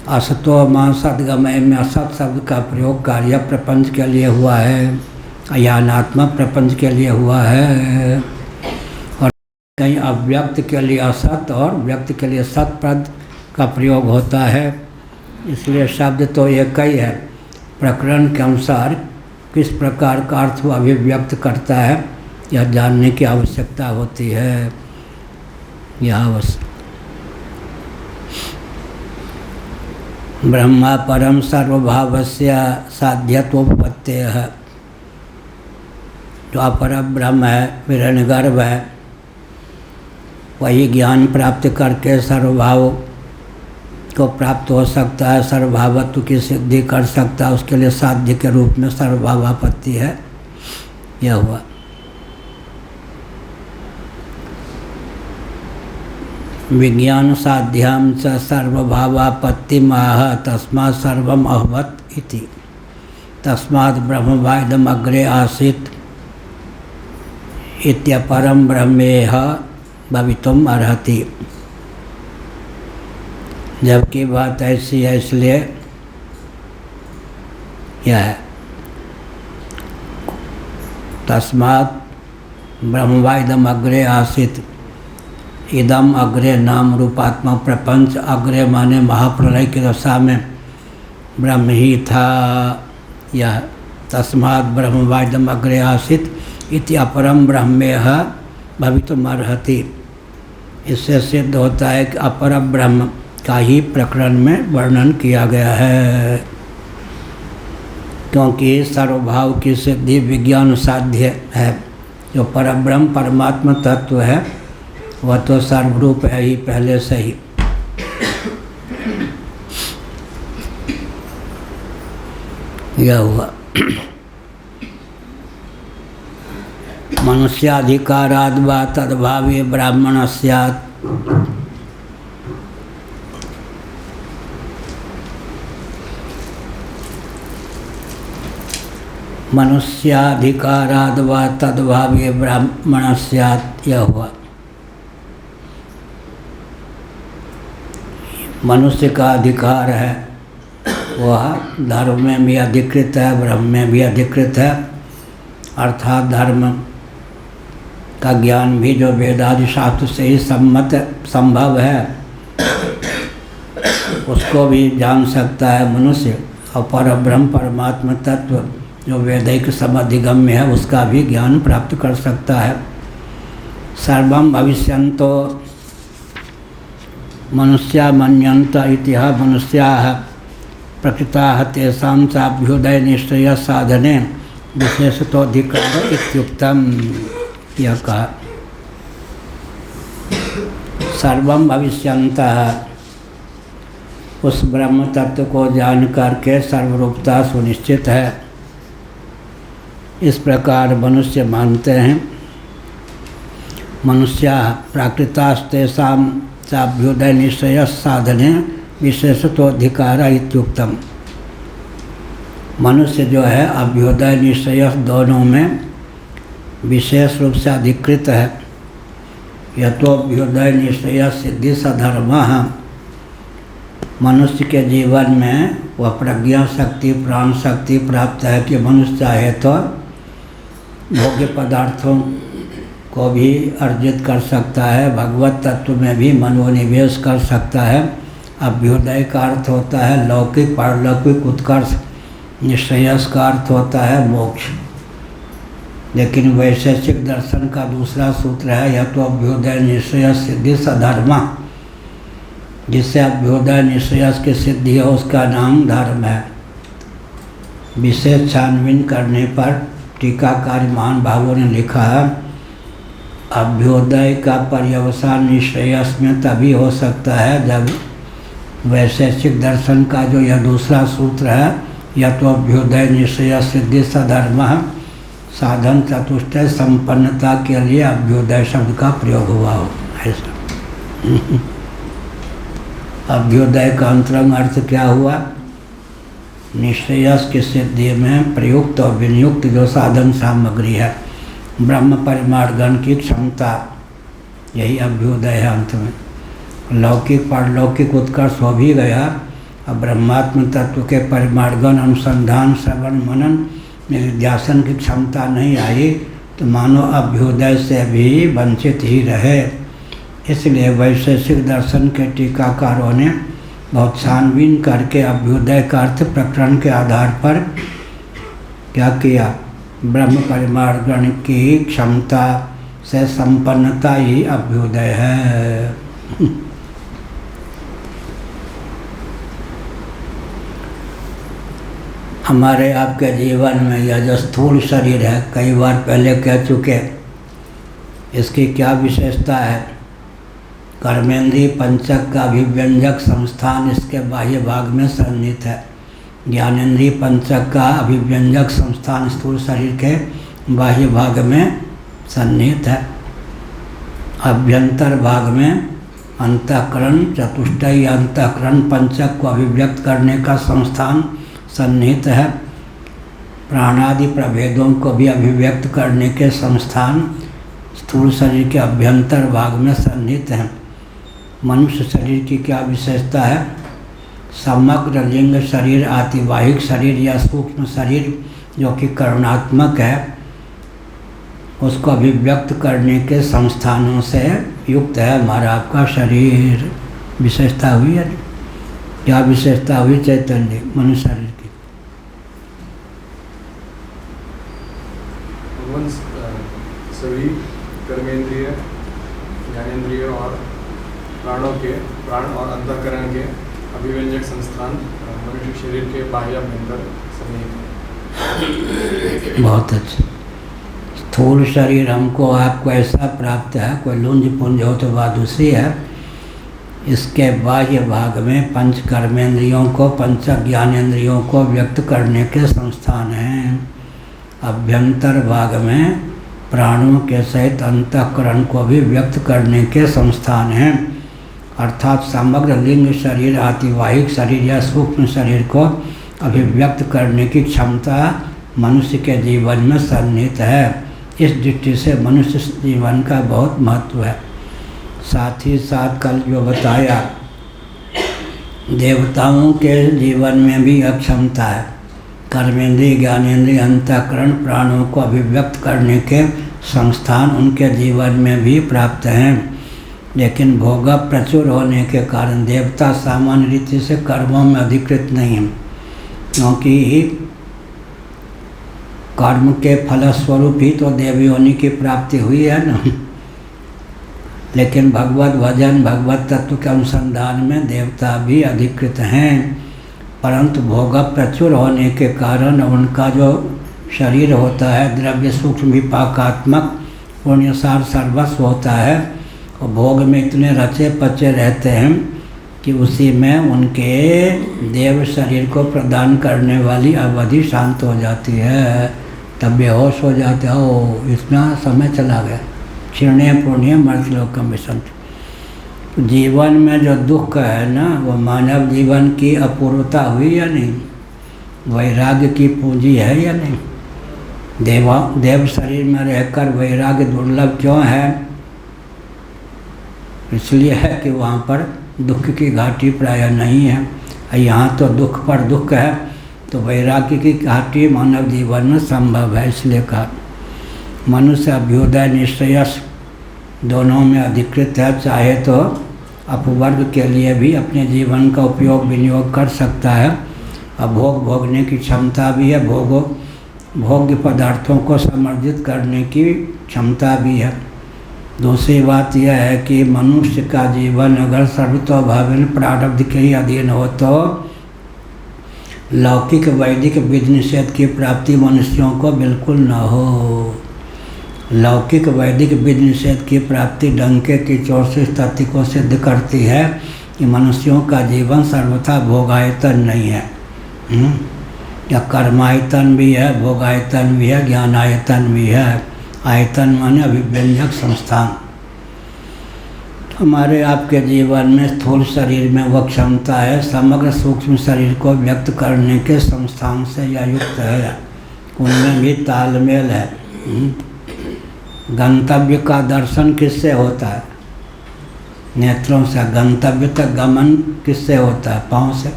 असतो माँ सद्गमय में असत शब्द का प्रयोग कार्य प्रपंच के लिए हुआ है, ज्ञानात्मक प्रपंच के लिए हुआ है। और कहीं अव्यक्त के लिए असत और व्यक्त के लिए सत पद का प्रयोग होता है। इसलिए शब्द तो एक ही है, प्रकरण के अनुसार किस प्रकार का अर्थ वह अभिव्यक्त करता है यह जानने की आवश्यकता होती है। यह ब्रह्मा परम सर्वभावस्य साध्यत्वोपपत्तेः, जो अपर ब्रह्म है, हिरण्यगर्भ है, वही ज्ञान प्राप्त करके सर्वभाव को प्राप्त हो सकता है, सर्वभावत्व की सिद्धि कर सकता है। उसके लिए साध्य के रूप में सर्वभावापत्ति है। यह हुआ विज्ञान साध्याम च सर्वभावापत्ति माह तस्मात् सर्वम अहवत इति। तस्मात् ब्रह्मवाइदम अग्रे आसीत इत्यपरम ब्रह्मेह भवितुम अर्हति। जबकि बात ऐसी है इसलिए यह है तस्मात् ब्रह्मवाइदम अग्रे आसीत। इदम अग्रे नाम रूपात्मा प्रपंच, अग्रे माने महाप्रलय की दशा में ब्रह्म ही था। यह तस्मात् ब्रह्मवाइदम अग्रे आसीत इति अपरम ब्रह्मेह भवितुम अर्हति। इससे सिद्ध होता है कि अपर ब्रह्म का ही प्रकरण में वर्णन किया गया है, क्योंकि सर्वभाव की सिद्धि विज्ञान साध्य है। जो परब्रह्म परमात्मा तत्व है वह तो सर्वरूप है ही पहले से ही। यह हुआ मनुष्याधिकाराद् वा तद्भावे ब्राह्मण स्यात्। मनुष्याधिकाराद् वा तद्भावे ब्राह्मण स्यात्। यह हुआ मनुष्य का अधिकार है वह धर्म में भी अधिकृत है, ब्रह्म में भी अधिकृत है। अर्थात धर्म का ज्ञान भी जो वेदादि शास्त्र से ही संभव है उसको भी जान सकता है मनुष्य। और परब्रह्म परमात्मा तत्व जो वैदिक समधिगम्य है उसका भी ज्ञान प्राप्त कर सकता है। सर्वं भविष्यन्तो मनुष्या मन्यन्त इतिहा मनुष्याः प्रकृताः तेषां चाभ्युदय निश्चय साधने विशेषतोऽधिकार इत्युक्तम्। यह कहा सर्वं भविष्यन्तः, उस ब्रह्म तत्व को जान करके सर्वरूपता सुनिश्चित है, इस प्रकार मनुष्य मानते हैं। मनुष्या प्राकृतास्तेषां चाभ्युदय निश्चय साधने विशेषतोऽधिकार इत्युक्तम। मनुष्य जो है अभ्युदय निश्चय दोनों में विशेष रूप से अधिकृत है। यह तो अभ्युदय निश्चय सिद्धि सधर्मः, मनुष्य के जीवन में वह प्रज्ञा शक्ति प्राण शक्ति प्राप्त है कि मनुष्य चाहे तो भोग्य पदार्थों को भी अर्जित कर सकता है, भगवत तत्व में भी मनोनिवेश कर सकता है। अभ्युदय का अर्थ होता है लौकिक पारलौकिक उत्कर्ष, निश्चयस का अर्थ होता है मोक्ष। लेकिन वैशेषिक दर्शन का दूसरा सूत्र है यह तो अभ्युदय निश्चय सिद्धि सधर्म, जिससे अभ्युदय निश्चय की सिद्धि है उसका नाम धर्म है। विशेष छानबीन करने पर टीकाकार महान भावों ने लिखा है अभ्युदय का पर्यवसान निश्चयस में तभी हो सकता है जब वैशेषिक दर्शन का जो यह दूसरा सूत्र है यह तो अभ्युदय निश्चय सिद्धि सधर्म साधन चतुष्टय संपन्नता के लिए अभ्युदय शब्द का प्रयोग हुआ हो। ऐसा अभ्युदय का अंतरंग अर्थ क्या हुआ? निश्चयस की सिद्धि में प्रयुक्त और विनियुक्त जो साधन सामग्री है, ब्रह्म परिमार्गण की क्षमता, यही अभ्युदय है। अंत में लौकिक पारलौकिक उत्कर्ष हो भी गया, अब ब्रह्मात्म तत्व के परिमार्गण अनुसंधान श्रवण मनन निध्यासन की क्षमता नहीं आई तो मानो अभ्युदय से भी वंचित ही रहे। इसलिए वैशेषिक दर्शन के टीकाकारों ने बहुत छानबीन करके अभ्युदय का अर्थ प्रकरण के आधार पर क्या किया? ब्रह्म परिमार्गण की क्षमता से संपन्नता ही अभ्युदय है। हमारे आपके जीवन में यह जो स्थूल शरीर है, कई बार पहले कह चुके, इसकी क्या विशेषता है? कर्मेंद्रिय पंचक का अभिव्यंजक संस्थान इसके बाह्य भाग में सन्निहित है। ज्ञानेंद्रिय पंचक का अभिव्यंजक संस्थान स्थूल शरीर के बाह्य भाग में सन्निहित है। अभ्यंतर भाग में अंतःकरण चतुष्टय अंतःकरण पंचक को अभिव्यक्त करने का संस्थान सन्निहित है। प्राणादि प्रभेदों को भी अभिव्यक्त करने के संस्थान स्थूल शरीर के अभ्यंतर भाग में सन्निहित हैं। मनुष्य शरीर की क्या विशेषता है? समग्र लिंग शरीर, आतिवाहिक शरीर या सूक्ष्म शरीर जो कि करुणात्मक है, उसको अभिव्यक्त करने के संस्थानों से युक्त है हमारा आपका शरीर। विशेषता हुई है, क्या विशेषता हुई चैतन्य मनुष्य शरीर की? सभी कर्मेंद्रिय ज्ञानेंद्रिय और प्राण और अंतःकरण के अभिव्यंजक संस्थान मनुष्य शरीर के बाह्य अभ्यंतर सन्निहित। बहुत अच्छा। स्थूल शरीर हमको आपको ऐसा प्राप्त है, कोई लुंज पुंज हो तो बात दूसरी है। इसके बाह्य भाग में पंच कर्मेंद्रियों को पंच ज्ञानेंद्रियों को व्यक्त करने के संस्थान हैं। अभ्यंतर भाग में प्राणों के सहित अंतःकरण को भी व्यक्त करने के संस्थान हैं। अर्थात समग्र लिंग शरीर, आतिवाहिक शरीर या सूक्ष्म शरीर को अभिव्यक्त करने की क्षमता मनुष्य के जीवन में सन्निहित है। इस दृष्टि से मनुष्य जीवन का बहुत महत्व है। साथ ही साथ कल जो बताया देवताओं के जीवन में भी यह क्षमता है। कर्मेंद्रिय, ज्ञानेंद्रिय, अंतःकरण प्राणों को अभिव्यक्त करने के संस्थान उनके जीवन में भी प्राप्त हैं, लेकिन भोग प्रचुर होने के कारण देवता सामान्य रीति से कर्मों में अधिकृत नहीं हैं, क्योंकि कर्म के फलस्वरूप ही तो देवयोनि की प्राप्ति हुई है ना। लेकिन भगवत भजन, भगवत तत्व के अनुसंधान में देवता भी अधिकृत हैं, परंतु भोग प्रचुर होने के कारण उनका जो शरीर होता है द्रव्य सूक्ष्म विपाकात्मक पुण्यसार सर्वस्व होता है, और भोग में इतने रचे पचे रहते हैं कि उसी में उनके देव शरीर को प्रदान करने वाली अवधि शांत हो जाती है, तब बेहोश हो जाते हो, इतना समय चला गया। क्षीणे पुण्य मर्तलोकम विसंत। जीवन में जो दुख है ना, वो मानव जीवन की अपूर्वता हुई या नहीं, वैराग्य की पूंजी है या नहीं। देव शरीर में रहकर वैराग्य दुर्लभ क्यों है? इसलिए है कि वहाँ पर दुख की घाटी प्राय नहीं है। यहाँ तो दुख पर दुख है, तो वैराग्य की घाटी मानव जीवन में संभव है। इसलिए कहा मनुष्य अभ्युदय निश्रेयस दोनों में अधिकृत है, चाहे तो अपवर्ग के लिए भी अपने जीवन का उपयोग विनियोग कर सकता है, और भोग भोगने की क्षमता भी है, भोग्य पदार्थों को समर्जित करने की क्षमता भी है। दूसरी बात यह है कि मनुष्य का जीवन अगर सर्वतोभावेन प्रारब्ध के ही अधीन हो तो लौकिक वैदिक विधि निषेध की प्राप्ति मनुष्यों को बिल्कुल न हो। लौकिक वैदिक विधि निषेध की प्राप्ति डंके की चोट से तथ्य को सिद्ध करती है कि मनुष्यों का जीवन सर्वथा भोगायतन नहीं है। या कर्मायतन भी है, भोगायतन भी है, ज्ञानायतन भी है। आयतन माने अभिव्यंजक संस्थान। हमारे आपके जीवन में स्थूल शरीर में वह क्षमता है, समग्र सूक्ष्म शरीर को व्यक्त करने के संस्थान से यह युक्त है, उनमें भी तालमेल है। गंतव्य का दर्शन किससे होता है? नेत्रों से। गंतव्य तक गमन किससे होता है? पाँव से।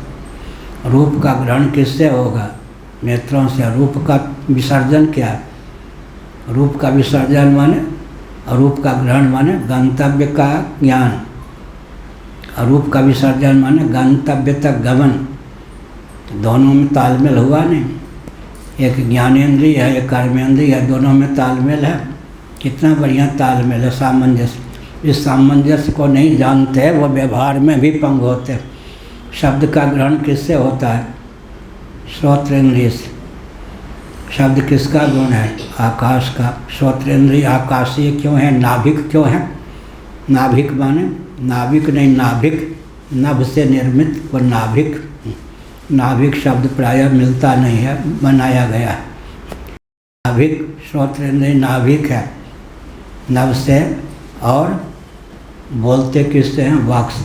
रूप का ग्रहण किससे होगा? नेत्रों से। रूप का विसर्जन क्या है? रूप का विसर्जन माने, रूप का ग्रहण माने गंतव्य का ज्ञान, और रूप का विसर्जन माने गंतव्य तक गमन। तो दोनों में तालमेल हुआ नहीं। एक ज्ञानेंद्रिय है, एक कर्मेंद्रिय है, दोनों में तालमेल है। कितना बढ़िया तालमेल है, सामंजस्य। इस सामंजस्य को नहीं जानते वो व्यवहार में भी पंग होते। शब्द का ग्रहण किससे होता है? श्रोत्रेंद्रिय से। शब्द किसका गुण है? आकाश का। श्रोत्रेंद्रिय आकाशीय क्यों है? नाभिक क्यों है? नाभिक माने नाभिक नहीं, नाभिक, नभ से निर्मित वो नाभिक। नाभिक शब्द प्रायः मिलता नहीं है, बनाया गया है। नाभिक, श्रोत्रेंद्रिय नाभिक है, नभ से। और बोलते किससे हैं? वाक् से।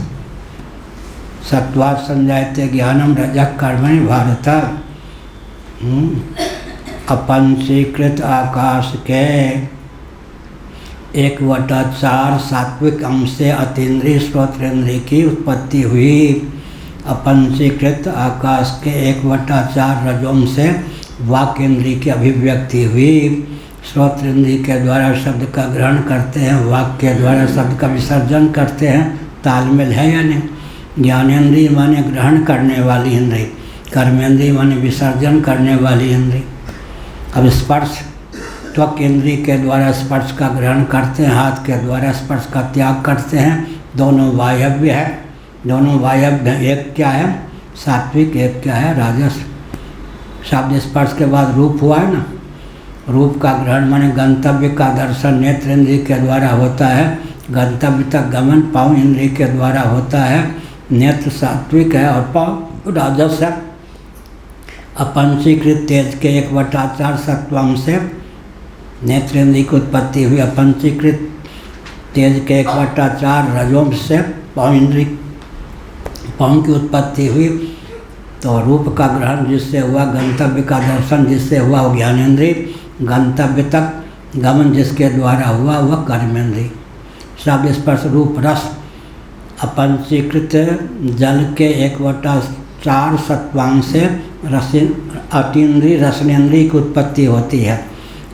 सत्वात् संजायते ज्ञानम रजः कर्मणि भारत। अपंचीकृत आकाश के 1/4 सात्विक अंश से अतीन्द्रिय श्रोत्रेंद्रिय की उत्पत्ति हुई। अपंचीकृत आकाश के 1/4 रजोम से वाक् इंद्रिय की अभिव्यक्ति हुई। श्रोत्रेंद्रिय के द्वारा शब्द का ग्रहण करते हैं, वाक् के द्वारा शब्द का विसर्जन करते हैं। तालमेल है या नहीं? ज्ञानेंद्रिय माने ग्रहण करने वाली इंद्रिय, कर्मेंद्रिय माने विसर्जन करने वाली इंद्रिय। अब स्पर्श, त्वक इंद्रिय के द्वारा स्पर्श का ग्रहण करते हैं, हाथ के द्वारा स्पर्श का त्याग करते हैं। दोनों वायव्य है, दोनों वायव्य। एक क्या है? सात्विक, एक क्या है? राजस। शब्द स्पर्श के बाद रूप हुआ है ना। रूप का ग्रहण माने गंतव्य का दर्शन नेत्र इंद्रिय के द्वारा होता है। गंतव्य तक गमन पाँव इंद्रिय के द्वारा होता है। नेत्र सात्विक है और पाँव राजस है। अपंचीकृत तेज के 1/4 सत्वम से नेत्रेंद्रिय की उत्पत्ति हुई। अपंचीकृत तेज के 1/4 रजोम से पाँव की उत्पत्ति हुई। तो रूप का ग्रहण जिससे हुआ, गंतव्य का दर्शन जिससे हुआ वो ज्ञानेंद्रिय, गंतव्य तक गमन जिसके द्वारा हुआ वह कर्मेंद्रिय। शब्द स्पर्श रूप रस अपंचीकृत जल के 1/4 सत्वांश से अतीन्द्रिय रसनेन्द्रिय की उत्पत्ति होती है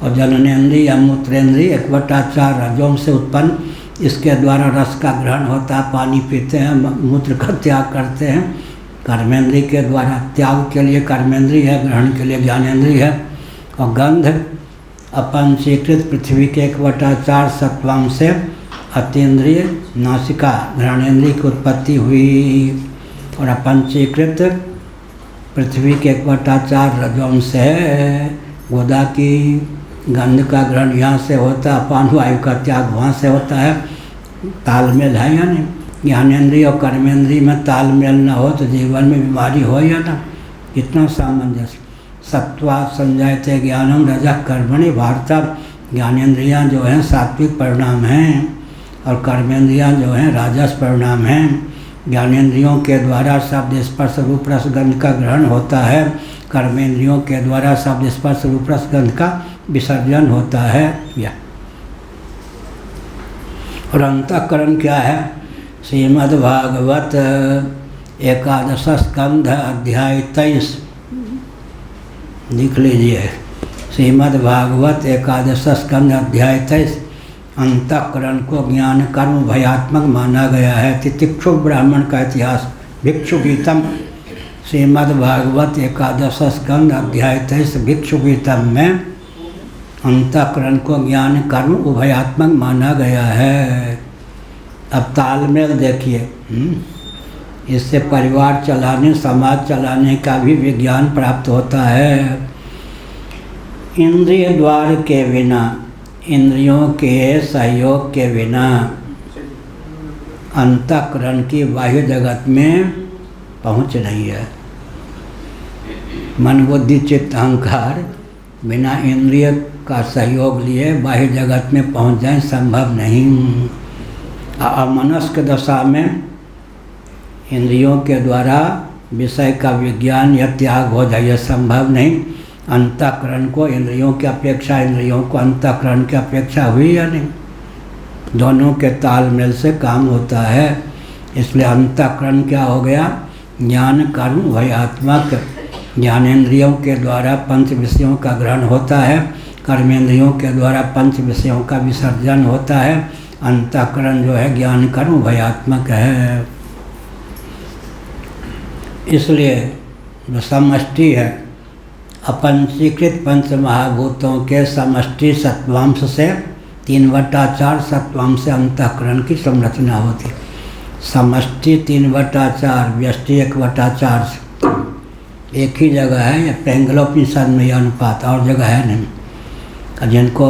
और जननेन्द्रिय या मूत्रेंद्रिय 1/4 रजों से उत्पन्न, इसके द्वारा रस का ग्रहण होता है, पानी पीते हैं, मूत्र का त्याग करते हैं। कर्मेंद्रिय के द्वारा त्याग के लिए कर्मेंद्रिय है, ग्रहण के लिए ज्ञानेन्द्रिय है। और गंध अपंचीकृत पृथ्वी के 1/4 सत्वांश से अतीन्द्रिय नासिका घ्राणेन्द्रिय की उत्पत्ति हुई और अपंचीकृत पृथ्वी के 1/4 रजों से गोदा की गंध का ग्रहण यहाँ से होता है, अपान वायु का त्याग वहाँ से होता है। तालमेल है या नहीं? ज्ञानेन्द्रिय और कर्मेंद्रिय में तालमेल न हो तो जीवन में बीमारी हो या ना? कितना सामंजस्य। सत्वा संजायते ज्ञानम रजः कर्मणि भारतम। ज्ञानेन्द्रियाँ जो हैं सात्विक परिणाम हैं और कर्मेंद्रियाँ जो हैं राजस परिणाम हैं। ज्ञानेन्द्रियों के द्वारा शब्द स्पर्श रूप रस गंध का ग्रहण होता है, कर्मेंद्रियों के द्वारा शब्द स्पर्श रूप रस गंध का विसर्जन होता है। या और अंतःकरण क्या है? श्रीमद्भागवत 11 स्कंध अध्याय 23 लिख लीजिए। श्रीमद्भागवत 11 स्कंध अध्याय 23 अंतःकरण को ज्ञान कर्म भयात्मक माना गया है। तितिक्षु ब्राह्मण का इतिहास भिक्षु गीतम। श्रीमद्भागवत 11 स्कंध अध्याय 23 भिक्षु गीतम में अंतःकरण को ज्ञान कर्म उभयात्मक माना गया है। अब तालमेल देखिए, इससे परिवार चलाने समाज चलाने का भी विज्ञान प्राप्त होता है। इंद्रिय द्वार के बिना, इंद्रियों के सहयोग के बिना अंतःकरण की बाह्य जगत में पहुँच नहीं है। मन बुद्धि चित्त अहंकार बिना इंद्रिय का सहयोग लिए बाह्य जगत में पहुँच जाए संभव नहीं। अमनस्क दशा में इंद्रियों के द्वारा विषय का विज्ञान या त्याग हो जाए, संभव नहीं। अंतःकरण को इंद्रियों की अपेक्षा, इंद्रियों को अंतःकरण की अपेक्षा हुई या नहीं? दोनों के तालमेल से काम होता है। इसलिए अंतःकरण क्या हो गया? ज्ञान कर्म भयात्मक। ज्ञानेन्द्रियों के द्वारा पंच विषयों का ग्रहण होता है, कर्मेंद्रियों के द्वारा पंच विषयों का विसर्जन होता है। अंतःकरण जो है ज्ञान कर्म भयात्मक है। इसलिए जो समष्टि है, अपंचीकृत पंच महाभूतों के समष्टि सत्वांश से 3/4 सत्वांश से अंतःकरण की संरचना होती। समष्टि 3/4, व्यष्टि 1/4 से एक ही जगह है। या पेंगलोपनिषद में यह अनुपात, और जगह है नहीं। जिनको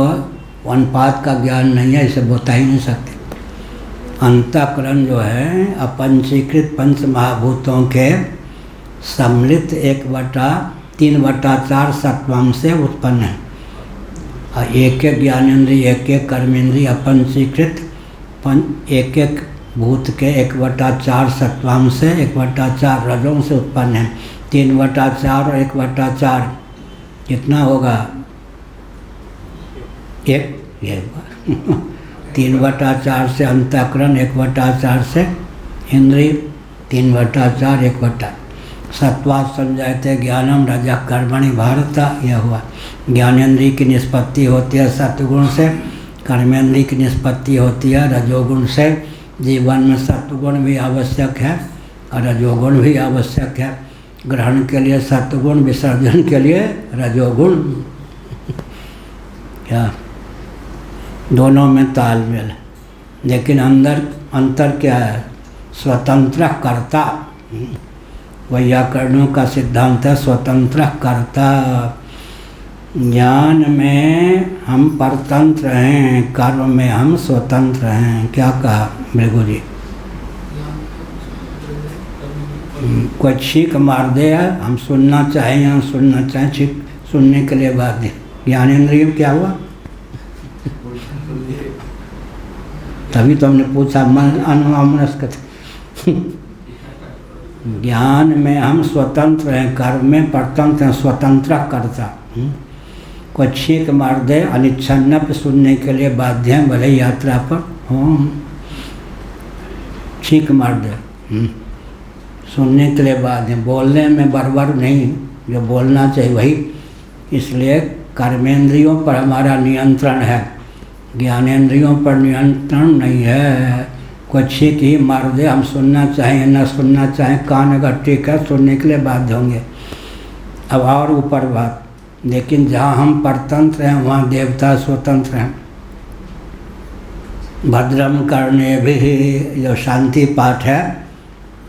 अनुपात का ज्ञान नहीं है इसे बता ही नहीं सकते। अंतःकरण जो है अपंचीकृत पंच महाभूतों के सम्मिलित 1/3/4 सत्वांश से उत्पन्न है। और एक एक ज्ञानेन्द्रिय, एक एक कर्मेंद्रिय अपंचीकृत एक एक भूत के 1/4 सत्वांश से 1/4 रजों से उत्पन्न है। 3/4 और 1/4 कितना होगा? एक 3/4 से अंतःकरण, 1/4 से इंद्रिय, 3/4 1/4। सत्वा संजायते ज्ञानम रजः कर्मणि भारत। यह हुआ ज्ञानेन्द्रिय की निष्पत्ति होती है सत्वगुण से, कर्मेंद्रिय की निष्पत्ति होती है रजोगुण से। जीवन में सत्वगुण भी आवश्यक है और रजोगुण भी आवश्यक है। ग्रहण के लिए सत्वगुण, विसर्जन के लिए रजोगुण। क्या दोनों में तालमेल है। लेकिन अंतर क्या है? स्वतंत्र कर्ता। वैयाकरणों का सिद्धांत है स्वतंत्र कर्ता। ज्ञान में हम परतंत्र हैं, कर्म में हम स्वतंत्र हैं। क्या कहा मृगु जी? कोई छींक मार दे, हम सुनना चाहें या सुनना चाहें, छींक सुनने के लिए बाध्य। ज्ञानेन्द्रिय क्या हुआ? तभी तो हमने पूछा मन अनुमनस्क। ज्ञान में हम स्वतंत्र हैं, कर्म में परतंत्र हैं, स्वतंत्र कर्ता। कोई छींक मार दे अनिच्छन्न पे सुनने के लिए बाध्य हैं, भले यात्रा पर हों। छींक मार दे। सुनने के लिए बात है, बोलने में बराबर नहीं, जो बोलना चाहिए वही। इसलिए कर्मेंद्रियों पर हमारा नियंत्रण है, ज्ञानेंद्रियों पर नियंत्रण नहीं है। कोई छींक ही मार दे, हम सुनना चाहें न सुनना चाहें, कान अगर ठीक है सुनने के लिए बाध्य होंगे। अब और ऊपर बात, लेकिन जहाँ हम परतंत्र हैं वहाँ देवता स्वतंत्र हैं। भद्रम करने भी जो शांति पाठ है,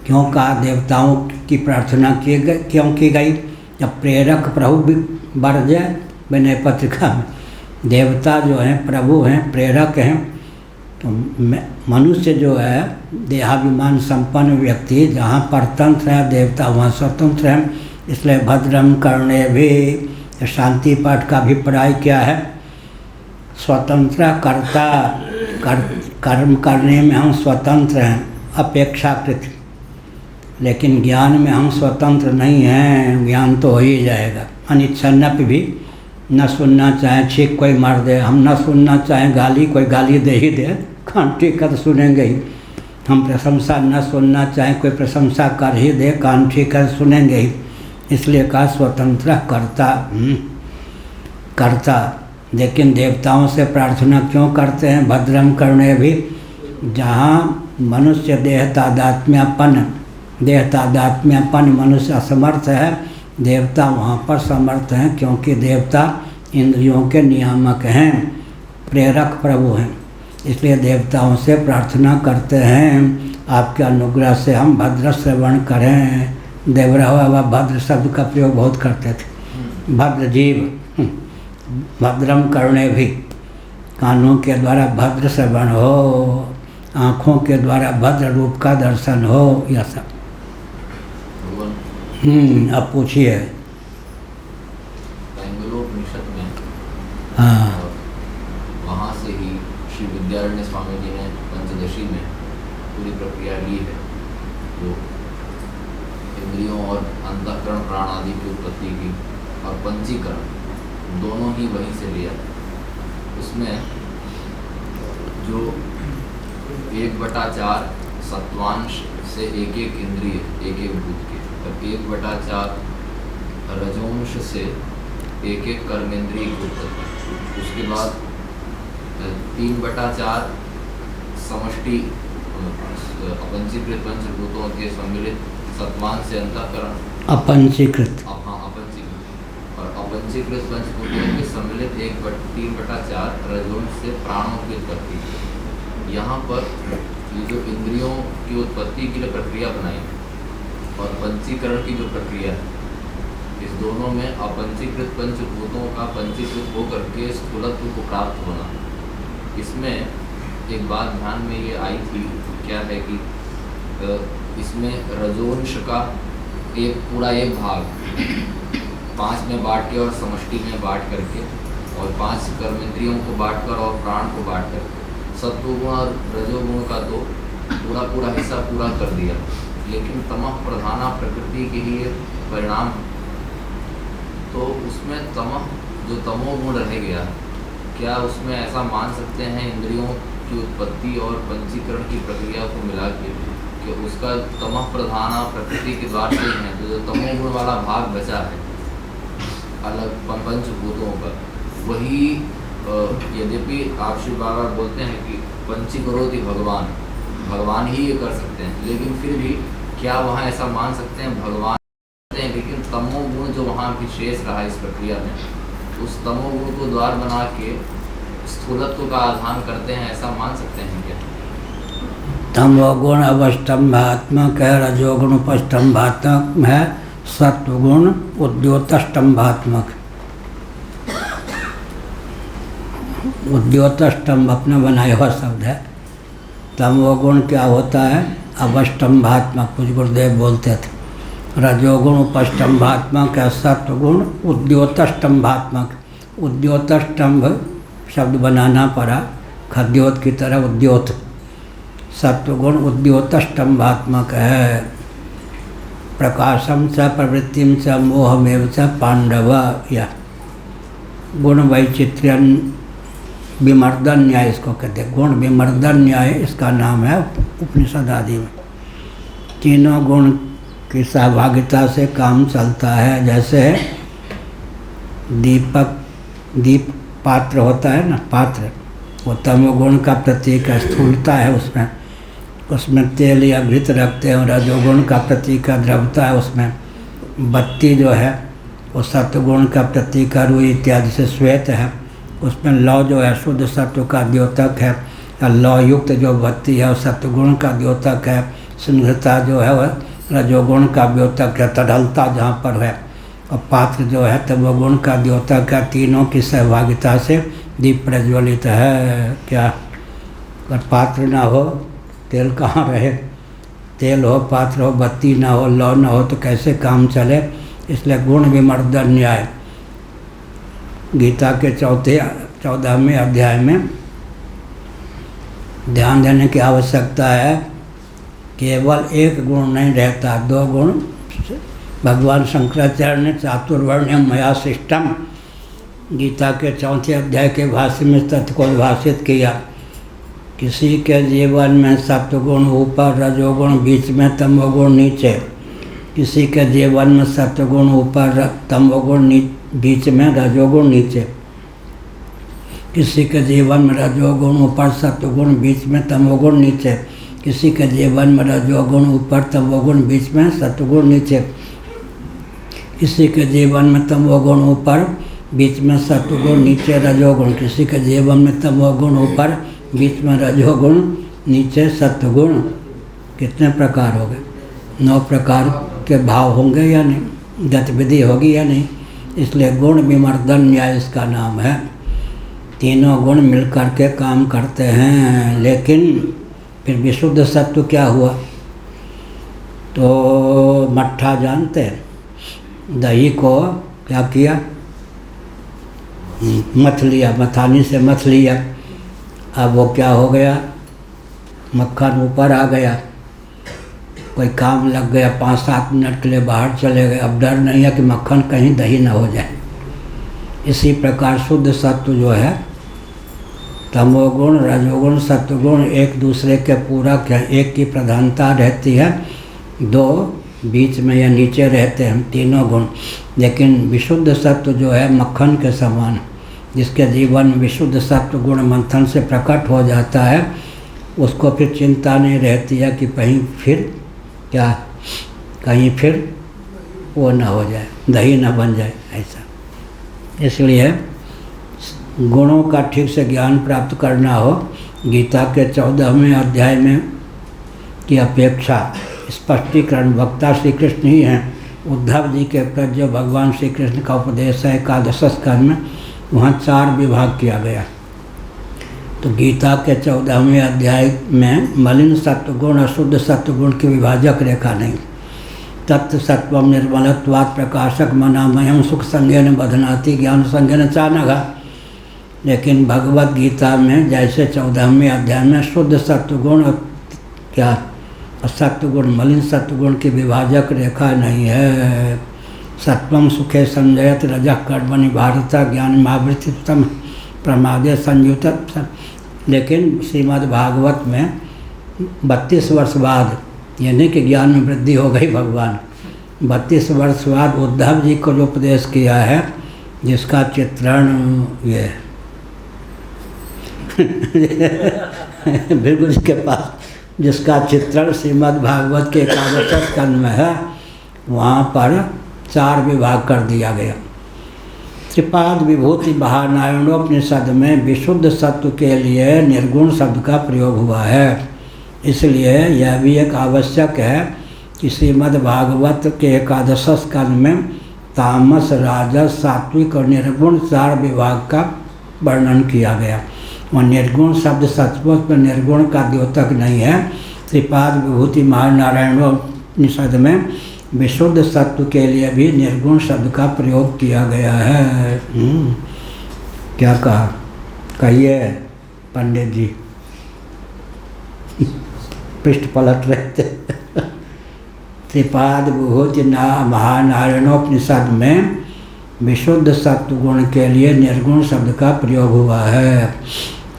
क्यों कहा देवताओं की प्रार्थना की गई, क्यों की गई? जब प्रेरक प्रभु बढ़ जाए विनय पत्रिका में, देवता जो हैं प्रभु हैं, प्रेरक हैं, तो मनुष्य जो है देहाभिमान संपन्न व्यक्ति, जहाँ परतंत्र है देवता वहाँ स्वतंत्र है। इसलिए भद्रम करने भी शांति पाठ का अभिप्राय क्या है? स्वतंत्र कर्ता, कर्म करने में हम स्वतंत्र हैं अपेक्षाकृत, लेकिन ज्ञान में हम स्वतंत्र नहीं हैं। ज्ञान तो हो ही जाएगा। अनिच्छन्नप भी न सुनना चाहें छींक कोई मार दे, हम न सुनना चाहें गाली कोई गाली दे ही दे, कान ठीक कर सुनेंगे ही। हम प्रशंसा न सुनना चाहें कोई प्रशंसा कर ही दे, कान ठीक कर सुनेंगे ही। इसलिए कहा स्वतंत्र कर्ता। लेकिन देवताओं से प्रार्थना क्यों करते हैं? भद्रम करने भी, जहाँ मनुष्य देहतादात्म्यपन मनुष्य असमर्थ है, देवता वहाँ पर समर्थ हैं, क्योंकि देवता इंद्रियों के नियामक हैं, प्रेरक प्रभु हैं। इसलिए देवताओं से प्रार्थना करते हैं आपके अनुग्रह से हम भद्र श्रवण करें। देवरह भद्र शब्द का प्रयोग बहुत करते थे। भद्र जीव, भद्रम करने भी, कानों के द्वारा भद्र श्रवण हो, आँखों के द्वारा भद्र रूप का दर्शन हो, यह सब। अब पूछिए। हाँ, वहाँ से ही श्री विद्यारण्य स्वामी जी ने पंचदशी में पूरी प्रक्रिया ली है, जो इंद्रियों और अंतःकरण प्राण आदि की उत्पत्ति की, और पंचीकरण दोनों ही वहीं से लिया। उसमें जो 1/4 सत्वांश से एक इंद्रिय एक भूत के, तब 1/4 रजोंश से एक कर्मेंद्रिय की उत्पत्ति। उसके बाद 3/4 समष्टि अपंचीकृत पंचभूतों के सम्मिलित सत्वांश से अंतःकरण, अपंचीकृत और अपंचीकृत पंचभूतों के सम्मिलित 3/4 रजोंश से प्राणों की उत्पत्ति। यहाँ पर ये जो इंद्रियों की उत्पत्ति की जो प्रक्रिया बनाई और पंचीकरण की जो प्रक्रिया है, इस दोनों में अपंचीकृत पंचभूतों का पंचीकृत होकर के स्थूलत्व को प्राप्त होना। इसमें एक बात ध्यान में ये आई थी, क्या है कि इसमें रजोंश का एक भाग 5 में बांट के और समष्टि में बांट करके, और 5 कर्मेंद्रियों को बांट कर और प्राण को बांट कर सत्वगुण और रजोगुण का तो पूरा हिस्सा पूरा कर दिया। लेकिन तमः प्रधाना प्रकृति के ही परिणाम, तो उसमें जो तमोगुण रह गया, क्या उसमें ऐसा मान सकते हैं इंद्रियों की उत्पत्ति और पंचीकरण की प्रक्रिया को मिला के कि उसका तमः प्रधाना प्रकृति के द्वार से है, तो जो तमोगुण वाला भाग बचा है अलग पंचभूतों का, वही यद्यपि आप श्री बाबा बोलते हैं कि पंचीकरोति भगवान ही ये कर सकते हैं, लेकिन फिर भी क्या वहाँ ऐसा मान सकते हैं भगवान हैं? लेकिन तमोगुण जो वहाँ भी शेष रहा इस प्रक्रिया में, उस तमोगुण को द्वार बना के स्थूलत्व का आधान करते हैं, ऐसा मान सकते हैं क्या? तमोगुण अवस्तंभात्मक है, रजोगुण उपस्तंभात्मक है, सत्वगुण उद्योतस्तंभात्मक। उद्योतस्तंभ अपना बनाया हुआ शब्द है। तमोगुण क्या होता है? अवस्तंभात्मक, कुछ गुरुदेव बोलते थे। रजोगुण उपस्तंभात्मक है, सत्वगुण उद्योतस्तंभात्मक। उद्योतस्तंभ शब्द बनाना पड़ा, खद्योत की तरह उद्योत। सत्वगुण उद्योतस्तंभात्मक है। प्रकाशम च प्रवृत्तिम च मोहमेव च पांडव। यह गुण वैचित्र्यन विमर्दन न्याय इसको कहते हैं। गुण विमर्दन न्याय इसका नाम है उपनिषद आदि में। तीनों गुण की सहभागिता से काम चलता है। जैसे दीप पात्र होता है ना, पात्र, वो तमोगुण का प्रतीक है, स्थूलता है उसमें तेल या घृत रखते हैं। और रजोगुण का प्रतीक है, द्रवता है उसमें। बत्ती जो है वो सत्वगुण का प्रतीक है, रुई इत्यादि से श्वेत है। उसमें लौ जो है शुद्ध सत्व का द्योतक है। लौ युक्त जो बत्ती है वो सत्वगुण का द्योतक है। स्निग्धता जो है वह रजोगुण का द्योतक है, तढ़लता जहाँ पर है। और पात्र जो है तमोगुण का द्योतक है। तीनों की सहभागिता से दीप प्रज्वलित है। क्या अगर पात्र ना हो तेल कहाँ रहे? तेल हो, पात्र हो, बत्ती ना हो, लौ ना हो तो कैसे काम चले? इसलिए गुण विमर्दन न्याय गीता के 14वें अध्याय में ध्यान देने की आवश्यकता है। केवल एक गुण नहीं रहता, दो गुण। भगवान शंकराचार्य ने चातुर्वर्ण्यम मया सृष्टम गीता के 4 अध्याय के भाष्य में तथ्य को विभाषित किया। किसी के जीवन में सत्वगुण ऊपर, रजोगुण बीच में, तमोगुण नीचे। किसी के जीवन में सत्वगुण ऊपर, तमोगुण बीच में, रजोगुण नीचे। किसी के जीवन में रजोगुण ऊपर, सत्वगुण बीच में, तमोगुण नीचे। किसी के जीवन में रजोगुण ऊपर, तमोगुण बीच में, सत्वगुण नीचे। किसी के जीवन में तमोगुण ऊपर, बीच में सत्वगुण, नीचे रजोगुण। किसी के जीवन में तमोगुण ऊपर, बीच में रजोगुण, नीचे सत्वगुण। कितने प्रकार हो गए? 9 प्रकार के भाव होंगे या नहीं, गतिविधि होगी या नहीं। इसलिए गुण विमर्दन न्याय इसका नाम है। तीनों गुण मिलकर के काम करते हैं। लेकिन फिर विशुद्ध सत्व क्या हुआ? तो मट्ठा जानते हैं, दही को क्या किया? मथ लिया, मथानी से मथ लिया। अब वो क्या हो गया? मक्खन ऊपर आ गया। कोई काम लग गया, 5-7 मिनट के लिए बाहर चले गए। अब डर नहीं है कि मक्खन कहीं दही ना हो जाए। इसी प्रकार शुद्ध सत्व जो है, तमोगुण, रजोगुण, सत्वगुण एक दूसरे के पूरक है। एक की प्रधानता रहती है, 2 बीच में या नीचे रहते हैं तीनों गुण। लेकिन विशुद्ध सत्व जो है मक्खन के समान, जिसके जीवन में विशुद्ध सत्व गुण मंथन से प्रकट हो जाता है, उसको फिर चिंता नहीं रहती है कि कहीं फिर वो ना हो जाए, दही ना बन जाए ऐसा। इसलिए गुणों का ठीक से ज्ञान प्राप्त करना हो, गीता के 14वें अध्याय में की अपेक्षा स्पष्टीकरण वक्ता श्री कृष्ण ही हैं। उद्धव जी के प्रति जो भगवान श्री कृष्ण का उपदेश है 11 स्कंध में, वहाँ 4 विभाग किया गया। तो गीता के 14वें अध्याय में मलिन सत्वगुण और शुद्ध सत्वगुण की विभाजक रेखा नहीं। तत्व सत्वम निर्मलत्वात् प्रकाशक मनामयम सुख संज्ञेन बधनाति ज्ञान संज्ञेन चानघा। लेकिन भगवत गीता में जैसे 14वें अध्याय में शुद्ध सत्वगुण और सत्वगुण, मलिन सत्वगुण की विभाजक रेखा नहीं है। सत्वम सुखे संजयत रजः कर्मणि भारत ज्ञान आवृत्तितम प्रमादे संयुत। लेकिन श्रीमद् भागवत में 32 वर्ष बाद, यानी कि ज्ञान में वृद्धि हो गई भगवान। 32 वर्ष बाद उद्धव जी को जो उपदेश किया है, जिसका चित्रण ये बिल्कुल इसके पास, जिसका चित्रण श्रीमद् भागवत के 11 स्कंध में है, वहाँ पर 4 विभाग कर दिया गया। त्रिपाद विभूति महानारायणोपनिषद में विशुद्ध सत्व के लिए निर्गुण शब्द का प्रयोग हुआ है। इसलिए यह भी एक आवश्यक है कि श्रीमद् भागवत के 11 स्कंध में तामस, राजस, सात्विक और निर्गुण 4 विभाग का वर्णन किया गया। वह निर्गुण शब्द सचमुच में निर्गुण का द्योतक नहीं है। त्रिपाद विभूति महानारायणोपनिषद में विशुद्ध सत्व के लिए भी निर्गुण शब्द का प्रयोग किया गया है। क्या कहा? कहिए पंडित जी, पृष्ठ पलट रहे थे। त्रिपाद विभूति महानारायणोपनिषद में विशुद्ध सत्व गुण के लिए निर्गुण शब्द का प्रयोग हुआ है।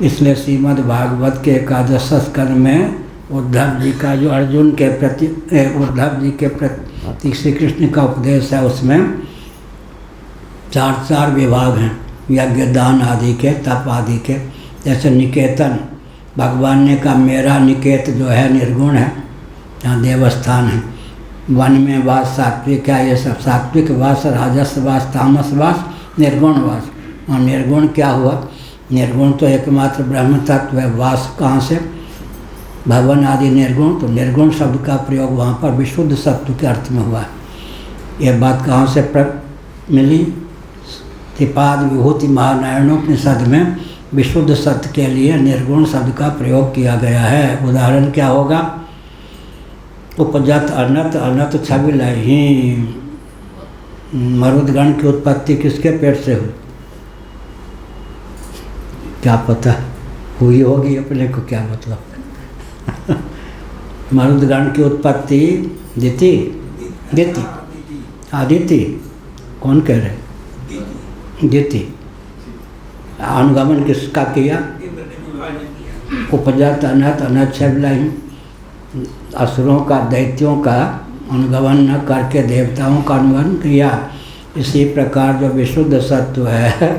इसलिए श्रीमद् भागवत के एकादश स्कंद में उद्धव जी का जो अर्जुन के प्रति उद्धव जी के प्रति श्री कृष्ण का उपदेश है, उसमें 4 विभाग हैं, यज्ञ दान आदि के, तप आदि के। जैसे निकेतन, भगवान ने कहा मेरा निकेत जो है निर्गुण है, यहाँ देवस्थान है। वन में वास सात्विक है, ये सब सात्विक वास, राजस वास, तामस वास, निर्गुण वास। और निर्गुण क्या हुआ? निर्गुण तो एकमात्र ब्रह्म तत्व है। वास कहाँ से? भवन आदि निर्गुण। तो निर्गुण शब्द का प्रयोग वहाँ पर विशुद्ध सत्व के अर्थ में हुआ है। ये बात कहाँ से मिली? त्रिपाद विभूति महानारायणोपनिषद में विशुद्ध सत्य के लिए निर्गुण शब्द का प्रयोग किया गया है। उदाहरण क्या होगा? उपजत अनत, अनत छविल ही। मरुदगण की उत्पत्ति किसके पेट से हुई? क्या पता, हुई होगी, अपने को क्या मतलब। मरुदगण की उत्पत्ति दिति, आदिति, कौन कह रहे? दिति। अनुगमन किसका किया? उपजत अनत, अनत छविल ही। असुरों का, दैत्यों का अनुगमन न करके देवताओं का अनुगमन किया। इसी प्रकार जो विशुद्ध सत्व है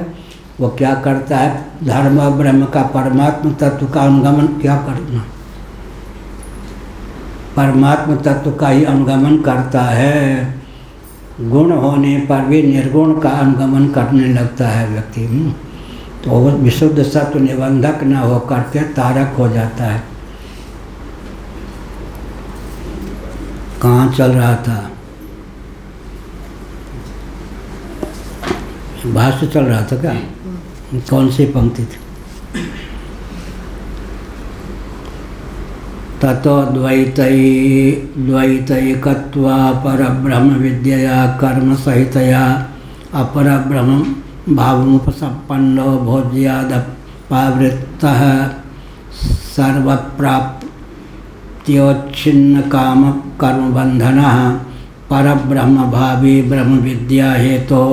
वो क्या करता है? धर्म ब्रह्म का, परमात्म तत्व का अनुगमन क्या करना? परमात्म तत्व का ही अनुगमन करता है। गुण होने पर भी निर्गुण का अनुगमन करने लगता है व्यक्ति। तो वो विशुद्ध सत्व निबंधक न होकर के तारक हो जाता है। कहाँ चल रहा था? भाष्य चल रहा था क्या? कौन सी पंक्ति थी? ततो द्वैतैकत्वा परब्रह्म विद्यया कर्म सहितया अपरब्रह्म भावमुपसम्पन्नो भोज्यादपावृत्तः सर्वप्राप्त्योच्छिन्न काम कर्म बंधनः परब्रह्म भावी ब्रह्म विद्या हेतो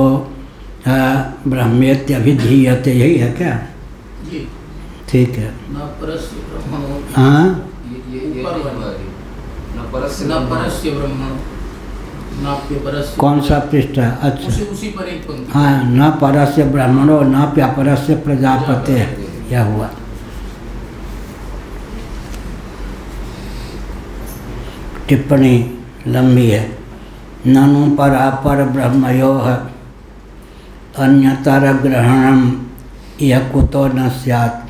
ब्रह्मेत्यभिधीयते। यही है क्या? ठीक है। हाँ, कौन सा पृष्ठ है? अच्छा, उसी पर एक पंक्ति। हाँ, न परस्य ब्रह्मणो न प्यापरस्य प्रजापते, यह हुआ। टिप्पणी लंबी है। ननु परापर ब्रह्मयोः अन्यतर ग्रहणम यह कुतो न स्यात्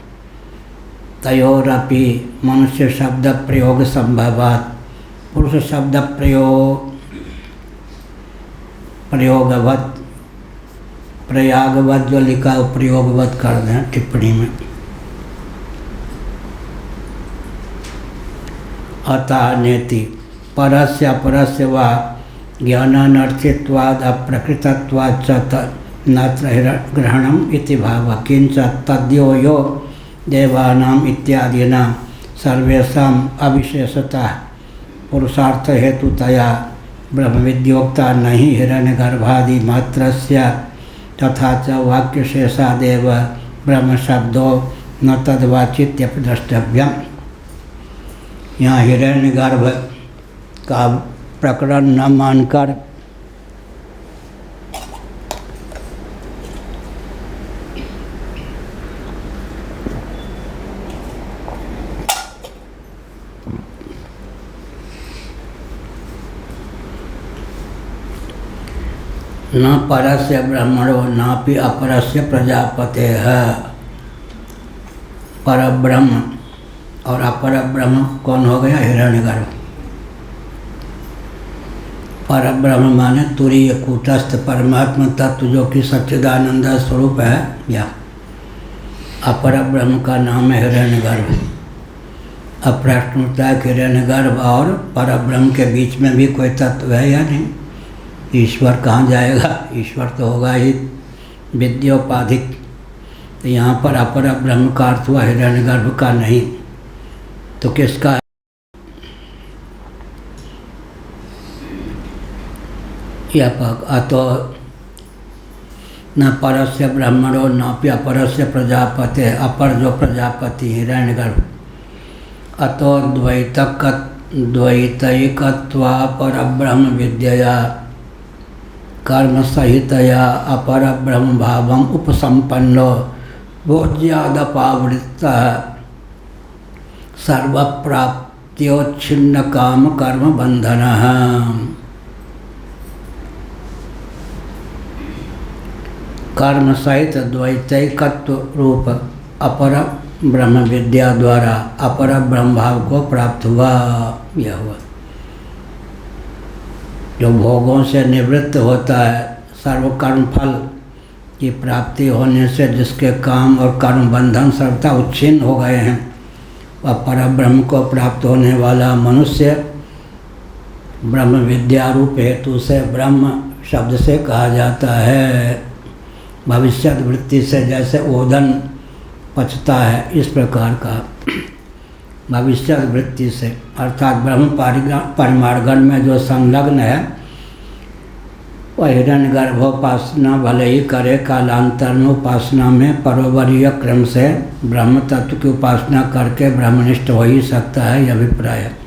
तयोरपि मनुष्य शब्द प्रयोग संभवात्। पुरुष शब्द प्रयोगवत, प्रयागवत जो लिखा वो प्रयोगवत कर दें टिप्पणी में। अतः नेति परस्य अपरस्य वा ज्ञानानर्थित्वाद् अप्रकृतत्वात् च नात्र ग्रहणम् इति भावः। किंच तद्यो यो देवानाम् इत्यादिना सर्वेषाम् अविशेषतः पुरुषार्थ हेतुतया ब्रह्मविद्योक्ता नहीं हिरण्यगर्भादि मात्रस्य तथा च वाक्यशेषादेव ब्रह्मशब्दो न तद्वाचित्यपि द्रष्टव्यम्। यहाँ हिरण्यगर्भ का प्रकरण न मानकर न परस्य ब्रह्मणो नापि अपरस्य प्रजापते है। परब्रह्म और अपरब्रह्म कौन हो गया? हिरण्यगर्भ। परब्रह्म माने तुरीय कूटस्थ परमात्मा तत्व जो कि सच्चिदानंद स्वरूप है, या अपरब्रह्म का नाम है हिरण्यगर्भ। अब प्रश्न उठता है कि हिरण्यगर्भ और परब्रह्म के बीच में भी कोई तत्व है या नहीं? ईश्वर कहाँ जाएगा? ईश्वर तो होगा ही विद्योपाधिक। तो यहाँ पर अपर ब्रह्म का अर्थ हुआ हिरण्यगर्भ का नहीं, तो किसका? अतो न परस्य ब्रह्मणो नाप्य अपरस्य प्रजापते, अपर जो प्रजापति हिरण्यगर्भ, अतो द्वैतैकत्वा परब्रह्म विद्यया कर्म सहितया अपर ब्रह्म भावम उपसंपन्नो भोज्यादपावृत्तः सर्वप्राप्त्योच्छिन्न काम कर्म बंधनः। कर्म सहित द्वैतैकत्व रूप अपर ब्रह्म विद्या द्वारा अपर ब्रह्म भाव को प्राप्त हुआ। यह हुआ जो भोगों से निवृत्त होता है, सर्वकर्म फल की प्राप्ति होने से जिसके काम और कर्म बंधन सर्वथा उच्छिन्न हो गए हैं, वह पर ब्रह्म को प्राप्त होने वाला मनुष्य ब्रह्म विद्या रूप हेतु से ब्रह्म शब्द से कहा जाता है। भविष्यत वृत्ति से जैसे ओदन पचता है, इस प्रकार का भविष्यत वृत्ति से अर्थात ब्रह्म परिमार्गण में जो संलग्न है वह हिरण्यगर्भोपासना भले ही करे, कालांतर में उपासना में परोवरीय क्रम से ब्रह्म तत्व की उपासना करके ब्रह्मनिष्ठ हो ही सकता है, यह अभिप्राय है।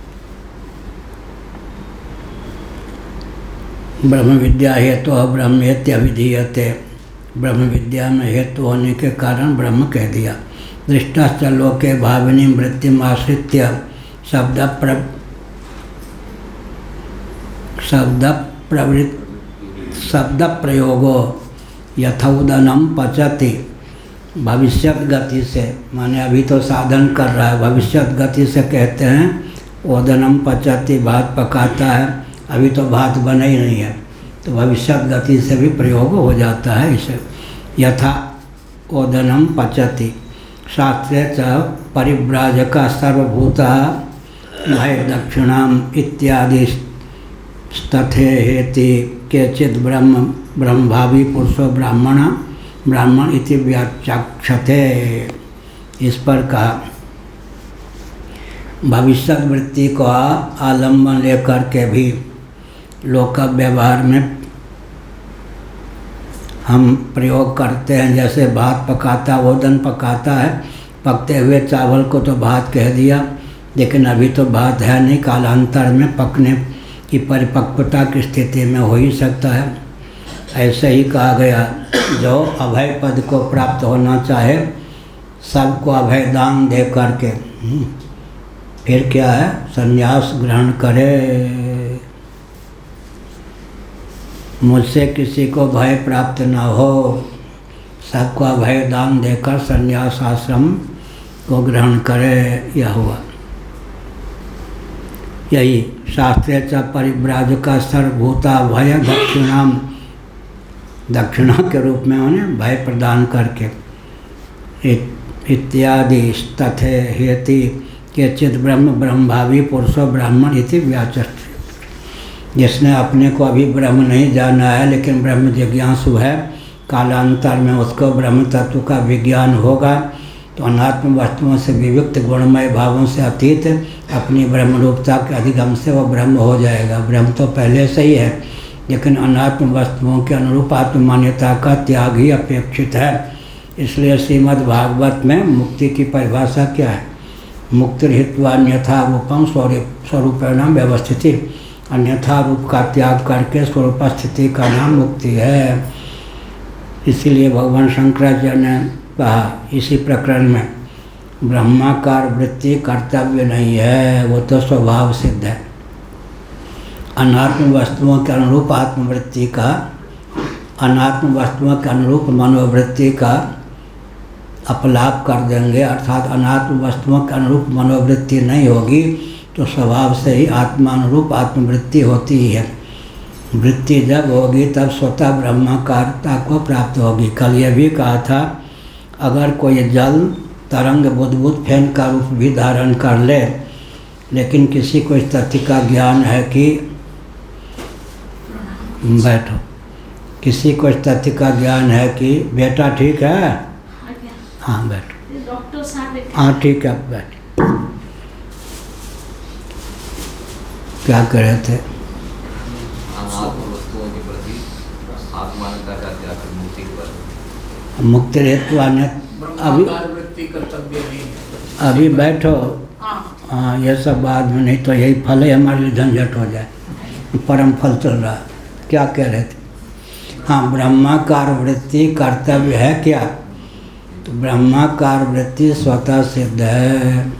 ब्रह्म विद्या हेतु तो ब्रह्मेत्य अभिधीयते, ब्रह्म विद्या में हेतु होने के कारण ब्रह्म कह दिया। दृष्टाश्च लोके भाविनी वृत्तिम आश्रित्य शब्द प्रयोगो यथोदनम पचति, भविष्यत गति से, माने अभी तो साधन कर रहा है, भविष्यत गति से कहते हैं ओदनम पचति, भात पकाता है, अभी तो भात बना ही नहीं है, तो भविष्यत गति से भी प्रयोग हो जाता है इसे। यथा ओदनम पचति, शास्त्रे च परिव्राजका सर्वभूतः भय दक्षिणाम इत्यादि तथे हेति केचित् ब्रह्मभावी पुरुषो ब्राह्मण इति व्याचक्षते। इस पर कहा भविष्यत वृत्ति को आलम्बन लेकर के भी लोक व्यवहार में हम प्रयोग करते हैं। जैसे भात पकाता, ओदन पकाता है, पकते हुए चावल को तो भात कह दिया, लेकिन अभी तो भात है नहीं, कालांतर में पकने की परिपक्वता की स्थिति में हो ही सकता है। ऐसे ही कहा गया जो अभय पद को प्राप्त होना चाहे सबको अभय दान दे करके फिर क्या है, संन्यास ग्रहण करे। मुझसे किसी को भय प्राप्त न हो, सबको अभय दान देकर संन्यास आश्रम को ग्रहण करे, यह हुआ। यही शास्त्रे च परिव्राजका सर्वभूता भय दक्षिणाम, दक्षिणा के रूप में उन्हें भय प्रदान करके इत्यादि तथे हेति केचित् ब्रह्मभावी पुरुषो ब्राह्मण इति व्याचष्ट। जिसने अपने को अभी ब्रह्म नहीं जाना है लेकिन ब्रह्म जिज्ञासु है, कालांतर में उसको ब्रह्म तत्व का विज्ञान होगा तो अनात्म वस्तुओं से विविक्त गुणमय भावों से अतीत अपनी ब्रह्म रूपता के अधिगम से वह ब्रह्म हो जाएगा। ब्रह्म तो पहले से ही है, लेकिन अनात्म वस्तुओं के अनुरूप आत्म मान्यता का त्याग ही अपेक्षित है। इसलिए श्रीमद् भागवत में मुक्ति की परिभाषा क्या है, मुक्तिर्हित्वा अन्यथा रूपम स्वरूपेण व्यवस्थिति, अन्यथा रूप का त्याग करके स्वरूप स्थिति का नाम मुक्ति है। इसीलिए भगवान शंकराचार्य ने कहा इसी प्रकरण में ब्रह्माकार वृत्ति कर्तव्य नहीं है, वो तो स्वभाव सिद्ध है। अनात्म वस्तुओं के अनुरूप आत्मवृत्ति का, अनात्म वस्तुओं के अनुरूप मनोवृत्ति का अपलाप कर देंगे, अर्थात अनात्म वस्तुओं के अनुरूप मनोवृत्ति नहीं होगी तो स्वभाव से ही आत्मानुरूप आत्मवृत्ति होती ही है। वृत्ति जब होगी तब स्वतः ब्रह्माकारता को प्राप्त होगी। कल यह भी कहा था, अगर कोई जल तरंग बुदबुद फेन का रूप भी धारण कर ले, लेकिन किसी को इस तथ्य का ज्ञान है कि बैठो, किसी को इस तथ्य का ज्ञान है कि बेटा ठीक है, हाँ बैठो, डॉक्टर साहब हाँ ठीक है बैठ। क्या कर रहे थे? अनात्म वस्तुओं के प्रति आत्मानता का त्याग मुक्ति पर मुक्ति हेतु अन्य अभी वृत्ति कर्तव्य नहीं है। अभी बैठो, हाँ, हाँ ये सब बाद में, नहीं तो यही फल है हमारे लिए झंझट हो जाए। परम फल चल रहा है, क्या कह रहे थे? हाँ, ब्रह्माकार वृत्ति कर्तव्य है क्या? तो ब्रह्माकार वृत्ति स्वतः सिद्ध है।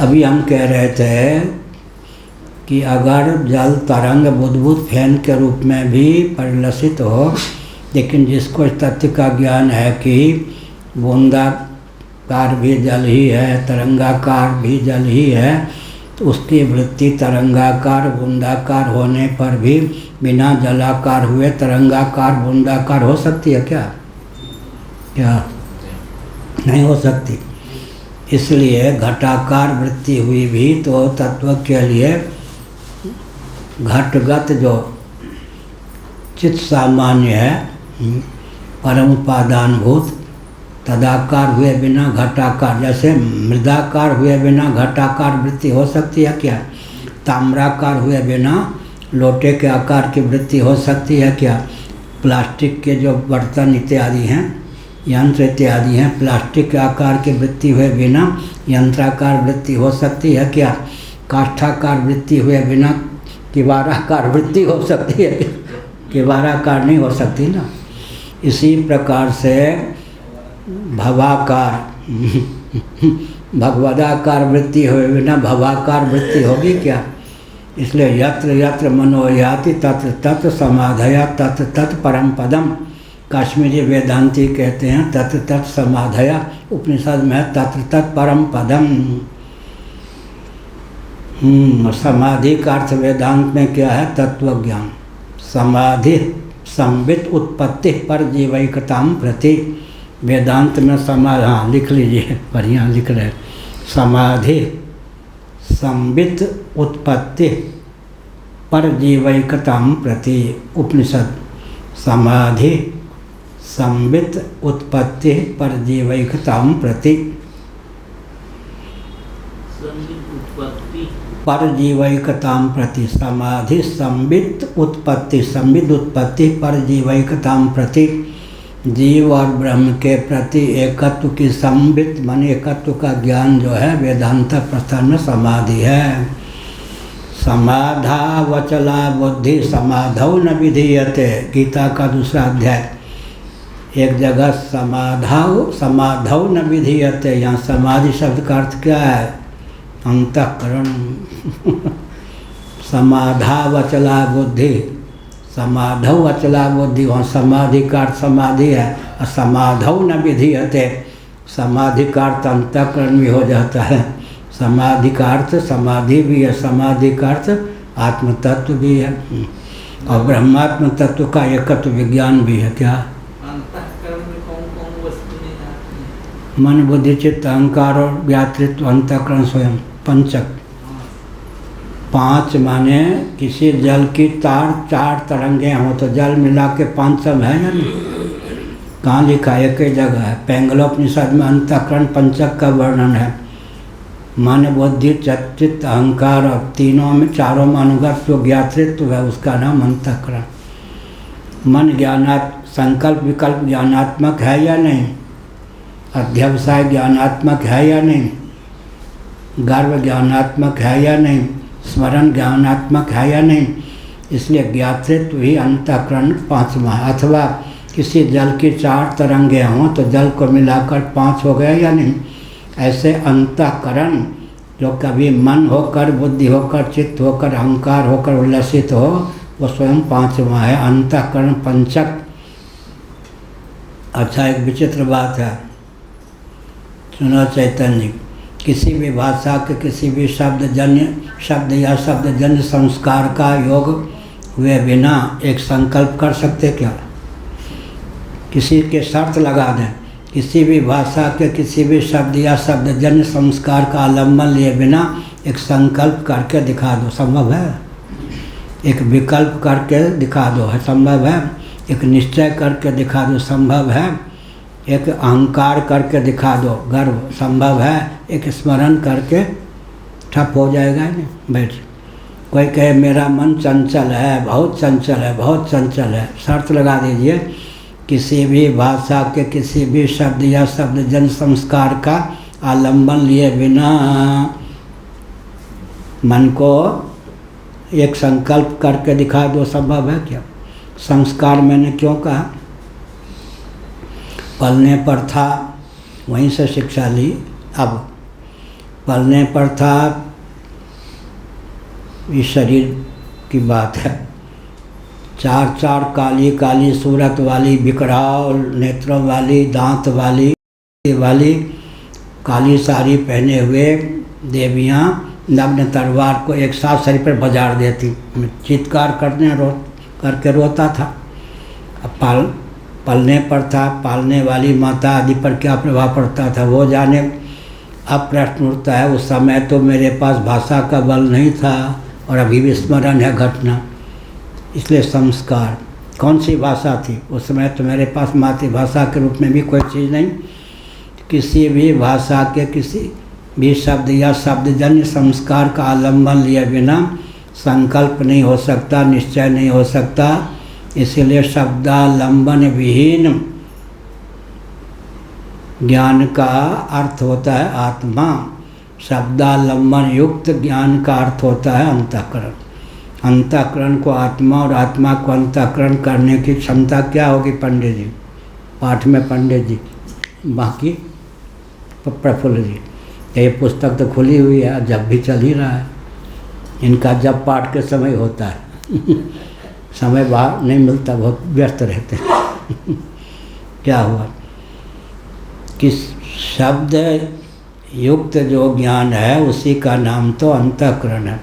अभी हम कह रहे थे कि अगर जल तरंग बुदबुद फैन के रूप में भी परिलसित हो, लेकिन जिसको इस तथ्य का ज्ञान है कि बूंदाकार भी जल ही है, तरंगाकार भी जल ही है, तो उसकी वृत्ति तरंगाकार बूंदाकार होने पर भी बिना जलाकार हुए तरंगाकार बूंदाकार हो सकती है क्या? क्या नहीं हो सकती। इसलिए घटाकार वृत्ति हुई भी तो तत्व के लिए घटगत जो चित्त सामान्य है, परम उपादानभूत, तदाकार हुए बिना घटाकार, जैसे मृदाकार हुए बिना घटाकार वृत्ति हो सकती है क्या? ताम्राकार हुए बिना लोटे के आकार की वृत्ति हो सकती है क्या? प्लास्टिक के जो बर्तन इत्यादि हैं, यंत्र इत्यादि हैं, प्लास्टिक के आकार की वृत्ति हुए बिना यंत्राकार वृत्ति हो सकती है क्या? काष्ठाकार वृत्ति हुए बिना किवाराकार वृत्ति हो सकती है? किवाराकार नहीं हो सकती ना। इसी प्रकार से भवाकार भगवदाकार वृत्ति हुए बिना भवाकार वृत्ति होगी क्या? इसलिए यत्र यत्र मनो याति तत्र तत्र समाधया तत्र तत् परम पदम। काश्मीरी वेदांती कहते हैं तत्र तत् समाधया, उपनिषद में है तत्र तत् परम पदम। समाधि का अर्थ वेदांत में क्या है? तत्व ज्ञान। समाधि संबित उत्पत्ति पर जीवैकताम प्रति। वेदांत में समाधि, हाँ लिख लीजिए, बढ़िया लिख रहे। समाधि संबित उत्पत्ति पर जीवैकताम प्रति। उपनिषद समाधि संबित उत्पत्ति पर जीवैकताम प्रति। पर जीवैकताम प्रति। समाधि संबित उत्पत्ति, संबित उत्पत्ति पर जीवैकताम प्रति। जीव और ब्रह्म के प्रति एकत्व की संबित मन एकत्व का ज्ञान जो है वेदांत प्रस्थान में समाधि है। समाधा वचला बुद्धि समाधौ न विधीयते, गीता का दूसरा अध्याय। एक जगह समाधौ न विधीयते, यहाँ समाधि शब्द का अर्थ क्या है? अंतःकरण। समाधा वचला बुद्धि, समाधौ अचला बुद्धि, वहाँ समाधि का अर्थ समाधि है। और समाधौ न विधीयते, समाधि का अर्थ अंतःकरण भी हो जाता है। समाधि का अर्थ समाधि भी है, समाधि का अर्थ आत्म तत्व भी है, और ब्रह्मात्म तत्व का एकत्व विज्ञान भी है। क्या? अंतःकरण में कौन कौन वस्तुएं आती हैं? मन बुद्धि चित्त अहंकार और व्यातृत्व अंतःकरण स्वयं, पंचक। पांच माने किसी जल की चार तरंगे हों तो जल मिला के पांचम है या नहीं? कहाँ लिखा है? एक ही जगह है। पैंगलोपनिषद में अंतःकरण पंचक का वर्णन है। मन बुद्धि चित्त अहंकार, और तीनों में चारों में अनुगत जो ज्ञातृत्व है उसका नाम अंतःकरण। मन संकल्प विकल्प ज्ञानात्मक है या नहीं? अध्यवसाय ज्ञानात्मक है या नहीं? गर्व ज्ञानात्मक है या नहीं? स्मरण ज्ञानात्मक है या नहीं? इसलिए ज्ञातृत्व ही अंतःकरण पांचवा। अथवा किसी जल की चार तरंगे हों तो जल को मिलाकर पांच हो गए या नहीं? ऐसे अंतःकरण जो कभी मन होकर बुद्धि होकर चित्त होकर अहंकार होकर उल्लसित हो, वो स्वयं पांचवा है, अंतःकरण पंचक। अच्छा, एक विचित्र बात है, सुनो चैतन्य। किसी भी भाषा के किसी भी शब्द या शब्दजन्य संस्कार का योग हुए बिना एक संकल्प कर सकते क्या? किसी के शर्त लगा दें, किसी भी भाषा के किसी भी शब्द या शब्दजन्य संस्कार का आलम्बन लिए बिना एक संकल्प करके दिखा दो, संभव है? एक विकल्प करके दिखा दो, है संभव है? एक निश्चय करके दिखा दो, संभव है? एक अहंकार करके दिखा दो, गर्व, संभव है? एक स्मरण करके ठप हो जाएगा नहीं? बैठ। कोई कहे मेरा मन चंचल है, बहुत चंचल है, बहुत चंचल है, शर्त लगा दीजिए किसी भी भाषा के किसी भी शब्द या शब्द जन संस्कार का आलंबन लिए बिना मन को एक संकल्प करके दिखा दो, संभव है क्या? संस्कार मैंने क्यों कहा? पलने पर था, वहीं से शिक्षा ली। अब पलने पर था, इस शरीर की बात है, चार चार काली काली सूरत वाली, बिकराल नेत्रों वाली, दांत वाली काली साड़ी पहने हुए देवियाँ नग्न तलवार को एक साथ शरीर पर बजार देती। चित्कार करके रोता था। अब पलने पर था, पालने वाली माता आदि पर क्या प्रभाव पड़ता था वो जाने। अब प्रश्न उठता है, उस समय तो मेरे पास भाषा का बल नहीं था और अभी भी स्मरण है घटना, इसलिए संस्कार। कौन सी भाषा थी उस समय? तो मेरे पास मातृभाषा के रूप में भी कोई चीज़ नहीं। किसी भी भाषा के किसी भी शब्द या शब्दजन्य संस्कार का आलंबन लिए बिना संकल्प नहीं हो सकता, निश्चय नहीं हो सकता। इसीलिए शब्दालंबन विहीन ज्ञान का अर्थ होता है आत्मा, शब्दालंबन युक्त ज्ञान का अर्थ होता है अंतःकरण। अंतःकरण को आत्मा और आत्मा को अंतःकरण करने की क्षमता क्या होगी पंडित जी? पाठ में पंडित जी, बाकी प्रफुल्ल जी। ये पुस्तक तो खुली हुई है, जब भी चल ही रहा है। इनका जब पाठ के समय होता है समय बाहर नहीं मिलता, बहुत व्यस्त रहते हैं क्या हुआ कि शब्द युक्त जो ज्ञान है उसी का नाम तो अंतःकरण है,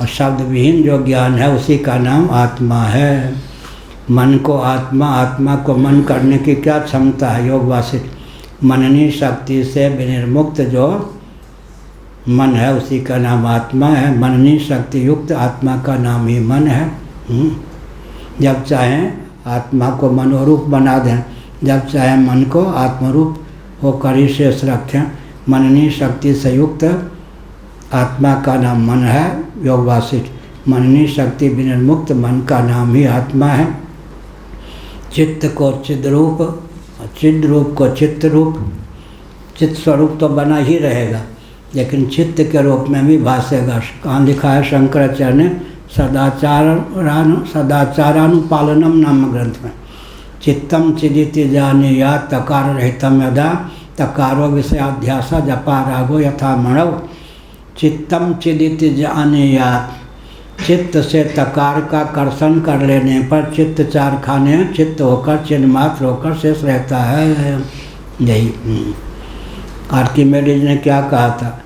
और शब्द विहीन जो ज्ञान है उसी का नाम आत्मा है। मन को आत्मा, आत्मा को मन करने की क्या क्षमता है? योग वासिष्ठ मननी शक्ति से विनिर्मुक्त जो मन है उसी का नाम आत्मा है। मननी शक्ति युक्त आत्मा का नाम ही मन है। जब चाहें आत्मा को मनोरूप बना दें, जब चाहें मन को आत्मरूप होकर ही शेष रखें। मननी शक्ति से युक्त आत्मा का नाम मन है। योग वासिष्ठ मननी शक्ति विनिर्मुक्त मन का नाम ही आत्मा है। चित्त को चिद्रूप, चिद् रूप को चित्त रूप, चित्त स्वरूप तो बना ही रहेगा, लेकिन चित्त के रूप में भी भासेगा। कहाँ लिखा है शंकराचार्य ने? सदाचारानुपालनम नाम ग्रंथ में। चित्तम चिदिति जाने या तकार रहितम यदा तकारो विषयाध्यास जपा रागो यथा मणव। चित्तम चिदिति जाने या, चित्त से तकार का कर्षण कर लेने पर चित्त चार खाने चित्त होकर चिन्ह मात्र होकर शेष रहता है। यही आर्किमेडीज ने क्या कहा था?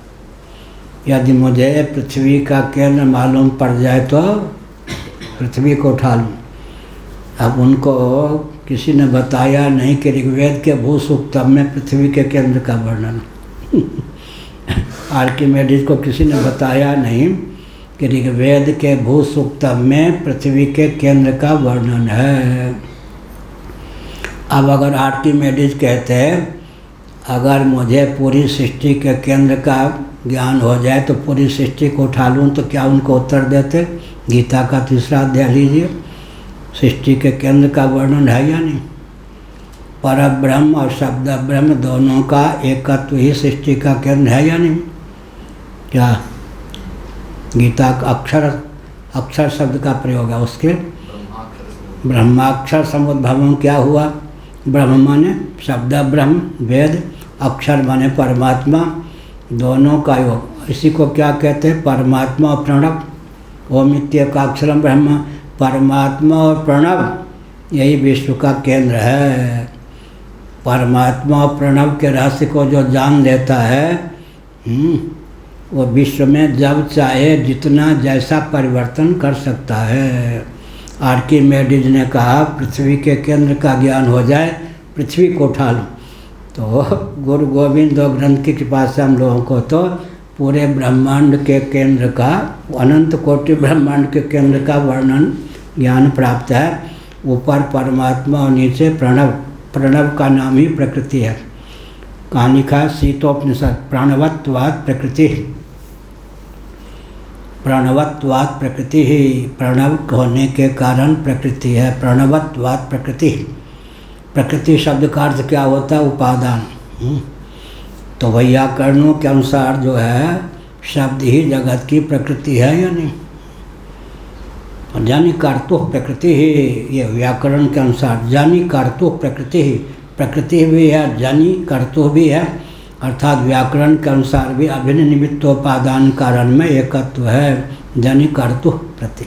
यदि मुझे पृथ्वी का केंद्र मालूम पड़ जाए तो पृथ्वी को उठा लूँ। अब उनको किसी ने बताया नहीं कि ऋग्वेद के भू सूक्तम में पृथ्वी के केंद्र का वर्णन आर्किमेडीज को किसी ने बताया नहीं कि ऋग्वेद के भू सूक्तम में पृथ्वी के केंद्र का वर्णन है। अब अगर आर्किमेडीज कहते हैं अगर मुझे पूरी सृष्टि के केंद्र का ज्ञान हो जाए तो पूरी सृष्टि को उठा लूँ, तो क्या उनको उत्तर देते? गीता का 3रा अध्याय लीजिए, सृष्टि के केंद्र का वर्णन है या नहीं? पर ब्रह्म और शब्द ब्रह्म दोनों का एकत्व ही सृष्टि का केंद्र है या नहीं? क्या गीता का अक्षर शब्द का प्रयोग है, उसके ब्रह्माक्षर समुद्भवम क्या हुआ? ब्रह्म माने शब्द ब्रह्म, वेद, अक्षर माने परमात्मा, दोनों का योग। इसी को क्या कहते हैं? परमात्मा और प्रणव। ओम इत्येकाक्षरम ब्रह्म, परमात्मा और प्रणव यही विश्व का केंद्र है। परमात्मा और प्रणव के रहस्य को जो जान लेता है वो विश्व में जब चाहे जितना जैसा परिवर्तन कर सकता है। आर्किमेडीज ने कहा पृथ्वी के केंद्र का ज्ञान हो जाए, पृथ्वी को उठा लूँ। तो गुरु गोविंद ग्रंथ की कृपा से हम लोगों को तो पूरे ब्रह्मांड के केंद्र का, अनंत कोटि ब्रह्मांड के केंद्र का वर्णन ज्ञान प्राप्त है। ऊपर परमात्मा और नीचे प्रणव, प्रणव का नाम ही प्रकृति है। कहानी का शीतोपनिषद, प्रणवत्वात् प्रकृति, प्रणवत्वात् प्रकृति ही, प्रणव होने के कारण प्रकृति है। प्रणवत्वात् प्रकृति, प्रकृति शब्द का अर्थ क्या होता है? उपादान। तो वैयाकरणों के अनुसार जो है शब्द ही जगत की प्रकृति है या नहीं? जानी कर्तु प्रकृति ही, ये व्याकरण के अनुसार जानी कर्तु प्रकृति ही, प्रकृति भी है, जानी कर्तु भी है, अर्थात व्याकरण के अनुसार भी अभिन्न निमित्तोपादान कारण में एकत्व है। जानी कर्तु प्रति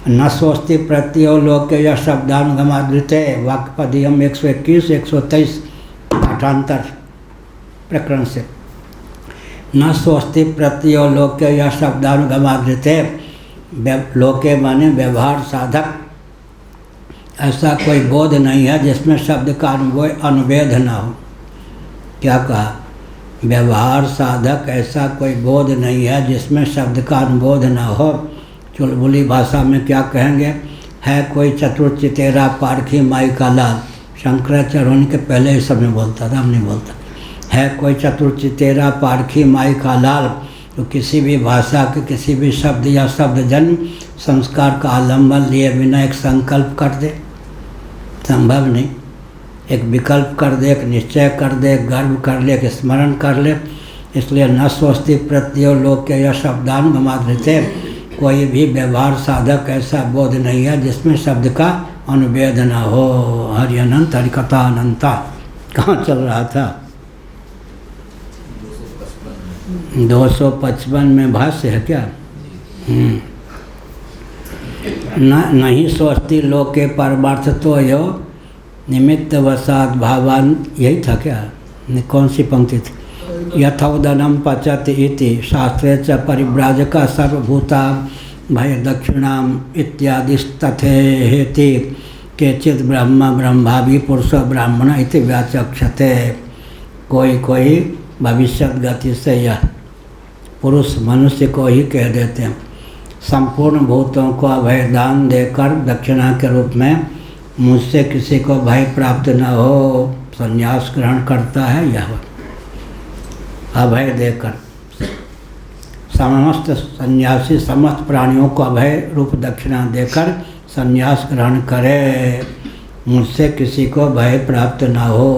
न स्वस्ति प्रत्ययो लोके या शब्दानुगमादृते वाक्पदीयम 121-123 पाठांतर प्रकरण से। न स्वस्ति प्रत्ययो लोके या शब्दानुगमादृते, लोके माने व्यवहार साधक, ऐसा कोई बोध नहीं है जिसमें शब्द का अनुवेद न हो। क्या कहा? व्यवहार साधक ऐसा कोई बोध नहीं है जिसमें शब्द का अनुबोध न हो। चुलबुली भाषा में क्या कहेंगे? है कोई चतुर्चितेरा पारखी माई का लाल। शंकराचार्य के पहले ही समय बोलता था, हम नहीं बोलता। है कोई चतुर्चितेरा पारखी माई का लाल। तो किसी भी भाषा के किसी भी शब्द या शब्द जन्म संस्कार का आलम्बन लिए बिना एक संकल्प कर दे, संभव नहीं। एक विकल्प कर दे, एक निश्चय कर दे, एक गर्व कर ले, एक स्मरण कर ले। इसलिए न स्वस्ति प्रत्ययो लोके या शब्दानुगमादृते, कोई भी व्यवहार साधक ऐसा बोध नहीं है जिसमें शब्द का अनुवेद न हो। हरि अनंत हरिकथा अनंता। कहाँ चल रहा था? 255 में भाष्य है क्या? नहीं स्वस्ति लोके परमार्थ तो यो निमित्त वसाद भावान, यही था क्या? कौन सी पंक्ति थी? यथोदनम पचति इति शास्त्रे च परिव्राजका सर्वभूता भय दक्षिणाम इत्यादि तथेति केचित् ब्रह्म ब्रह्माभि पुरुष ब्राह्मण इति व्याचक्षते। कोई भविष्यत गति से यह पुरुष मनुष्य को ही कह देते हैं। संपूर्ण भूतों को अभय दान देकर दक्षिणा के रूप में मुझसे किसी को भय प्राप्त न हो संन्यास ग्रहण करता है। यह अभय देकर समस्त सन्यासी समस्त प्राणियों को अभय रूप दक्षिणा देकर संन्यास ग्रहण करे। मुझसे किसी को भय प्राप्त न हो।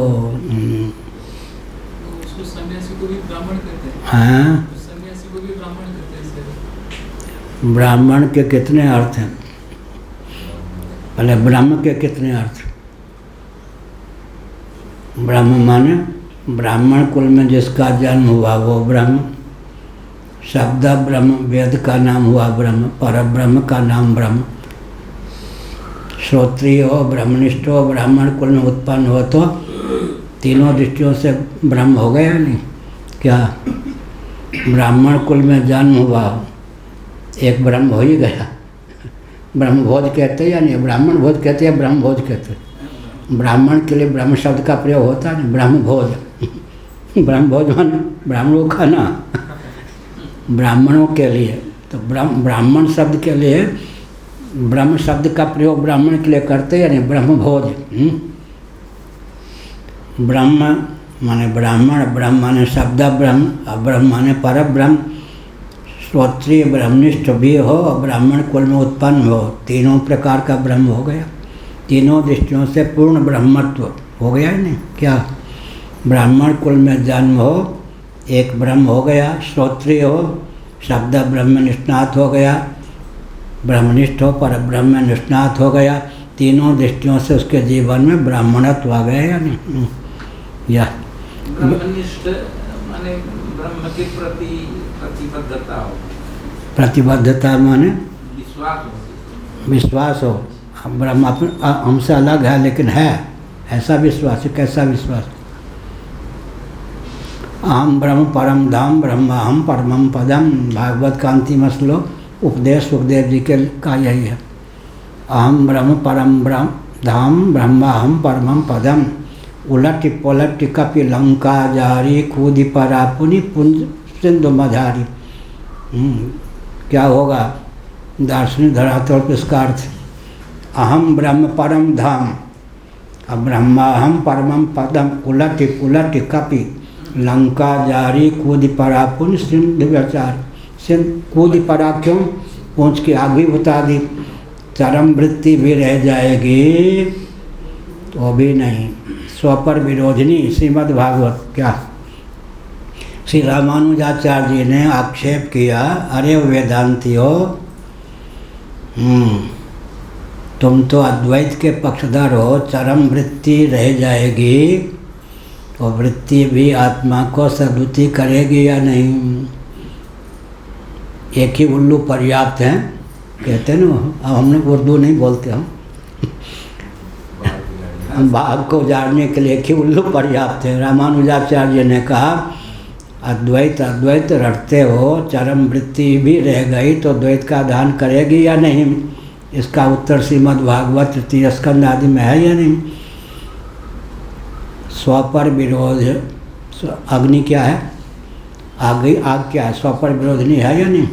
सन्यासी को भी ब्राह्मण कहते हैं। हाँ, सन्यासी को भी ब्राह्मण कहते हैं। ब्राह्मण के कितने अर्थ हैं? पहले ब्रह्म के कितने अर्थ? ब्रह्म माने ब्राह्मण कुल में जिसका जन्म हुआ वो ब्रह्म। शब्द ब्रह्म, वेद का नाम हुआ ब्रह्म, परब्रह्म का नाम ब्रह्म। श्रोत्रिय हो, ब्रह्मनिष्ठ हो, ब्राह्मण कुल में उत्पन्न हो तो तीनों दृष्टियों से ब्रह्म हो गया नहीं क्या? ब्राह्मण कुल में जन्म हुआ एक ब्रह्म हो ही गया। ब्रह्म भोज कहते हैं या नहीं? ब्राह्मण भोज कहते हैं, ब्रह्म भोज कहते हैं। ब्राह्मण के लिए ब्रह्म शब्द का प्रयोग होता है, ब्रह्म भोज। ब्रह्म भोज मान ब्राह्मणों का ना, ब्राह्मणों के लिए। तो ब्राह्मण शब्द के लिए ब्रह्म शब्द का प्रयोग ब्राह्मण के लिए करते हैं या नहीं? ब्रह्म भोज। ब्रह्म माने ब्राह्मण, ब्रह्म माने शब्द ब्रह्म, और ब्रह्म माने पर ब्रह्म। श्रोत्रिय ब्रह्मनिष्ठ भी हो और ब्राह्मण कुल में उत्पन्न हो, तीनों प्रकार का ब्रह्म हो गया। तीनों दृष्टियों से पूर्ण ब्रह्मत्व हो गया है नहीं क्या? ब्राह्मण कुल में जन्म हो एक ब्रह्म हो गया, श्रोत्रिय हो शब्द ब्रह्म निष्णात हो गया, ब्रह्मनिष्ठ हो पर ब्रह्म निष्णात हो गया। तीनों दृष्टियों से उसके जीवन में ब्राह्मणत्व आ गया या नहीं? या ब्रह्मनिष्ठ माने ब्रह्म के प्रति प्रतिबद्धता हो। प्रतिबद्धता माने विश्वास हो। विश्वास हो। ब्रह्म हमसे अलग है लेकिन है, ऐसा विश्वास है। कैसा विश्वास? अहम ब्रह्म परम धाम ब्रह्माहम परमम पदम। भागवत का अंतिम श्लोक उपदेश सुखदेव जी के का यही है। अहम ब्रह्म परम ब्रह्म धाम ब्रह्माहम परमम पदम। उलट पलट कपि लंका जारी कूदी परा पुनि पुंज सिंधु मझारी। क्या होगा? दार्शनिक धरातल पर इसका अर्थ अहम ब्रह्म परम धाम अब ब्रह्माहम परमम पदम उलट पुलट कपि लंका जारी कूद परा पुन सिंधु व्यचार। सिंध कूद परा क्यों? पूंछ की आग भी बुता दी, चरम वृत्ति भी रह जाएगी तो भी नहीं। स्वपर विरोधिनी श्रीमद् भागवत क्या श्री रामानुजाचार्य जी ने आक्षेप किया, अरे वेदांतियों, तुम तो अद्वैत के पक्षधर हो, चरम वृत्ति रह जाएगी तो वृत्ति भी आत्मा को सद्बुद्धि करेगी या नहीं? एक ही उल्लू पर्याप्त है, कहते हैं ना। अब हम लोग उर्दू नहीं बोलते, हम बाघ को उजाड़ने के लिए एक ही उल्लू पर्याप्त है। रामानुजाचार्य ने कहा, अद्वैत अद्वैत रटते हो, चरम वृत्ति भी रह गई तो द्वैत का दान करेगी या नहीं? इसका उत्तर श्रीमद् भागवत तृतीय स्कंद आदि में है या नहीं? स्वपर विरोध, अग्नि क्या है? आग क्या है? स्वपर विरोधनी है या नहीं?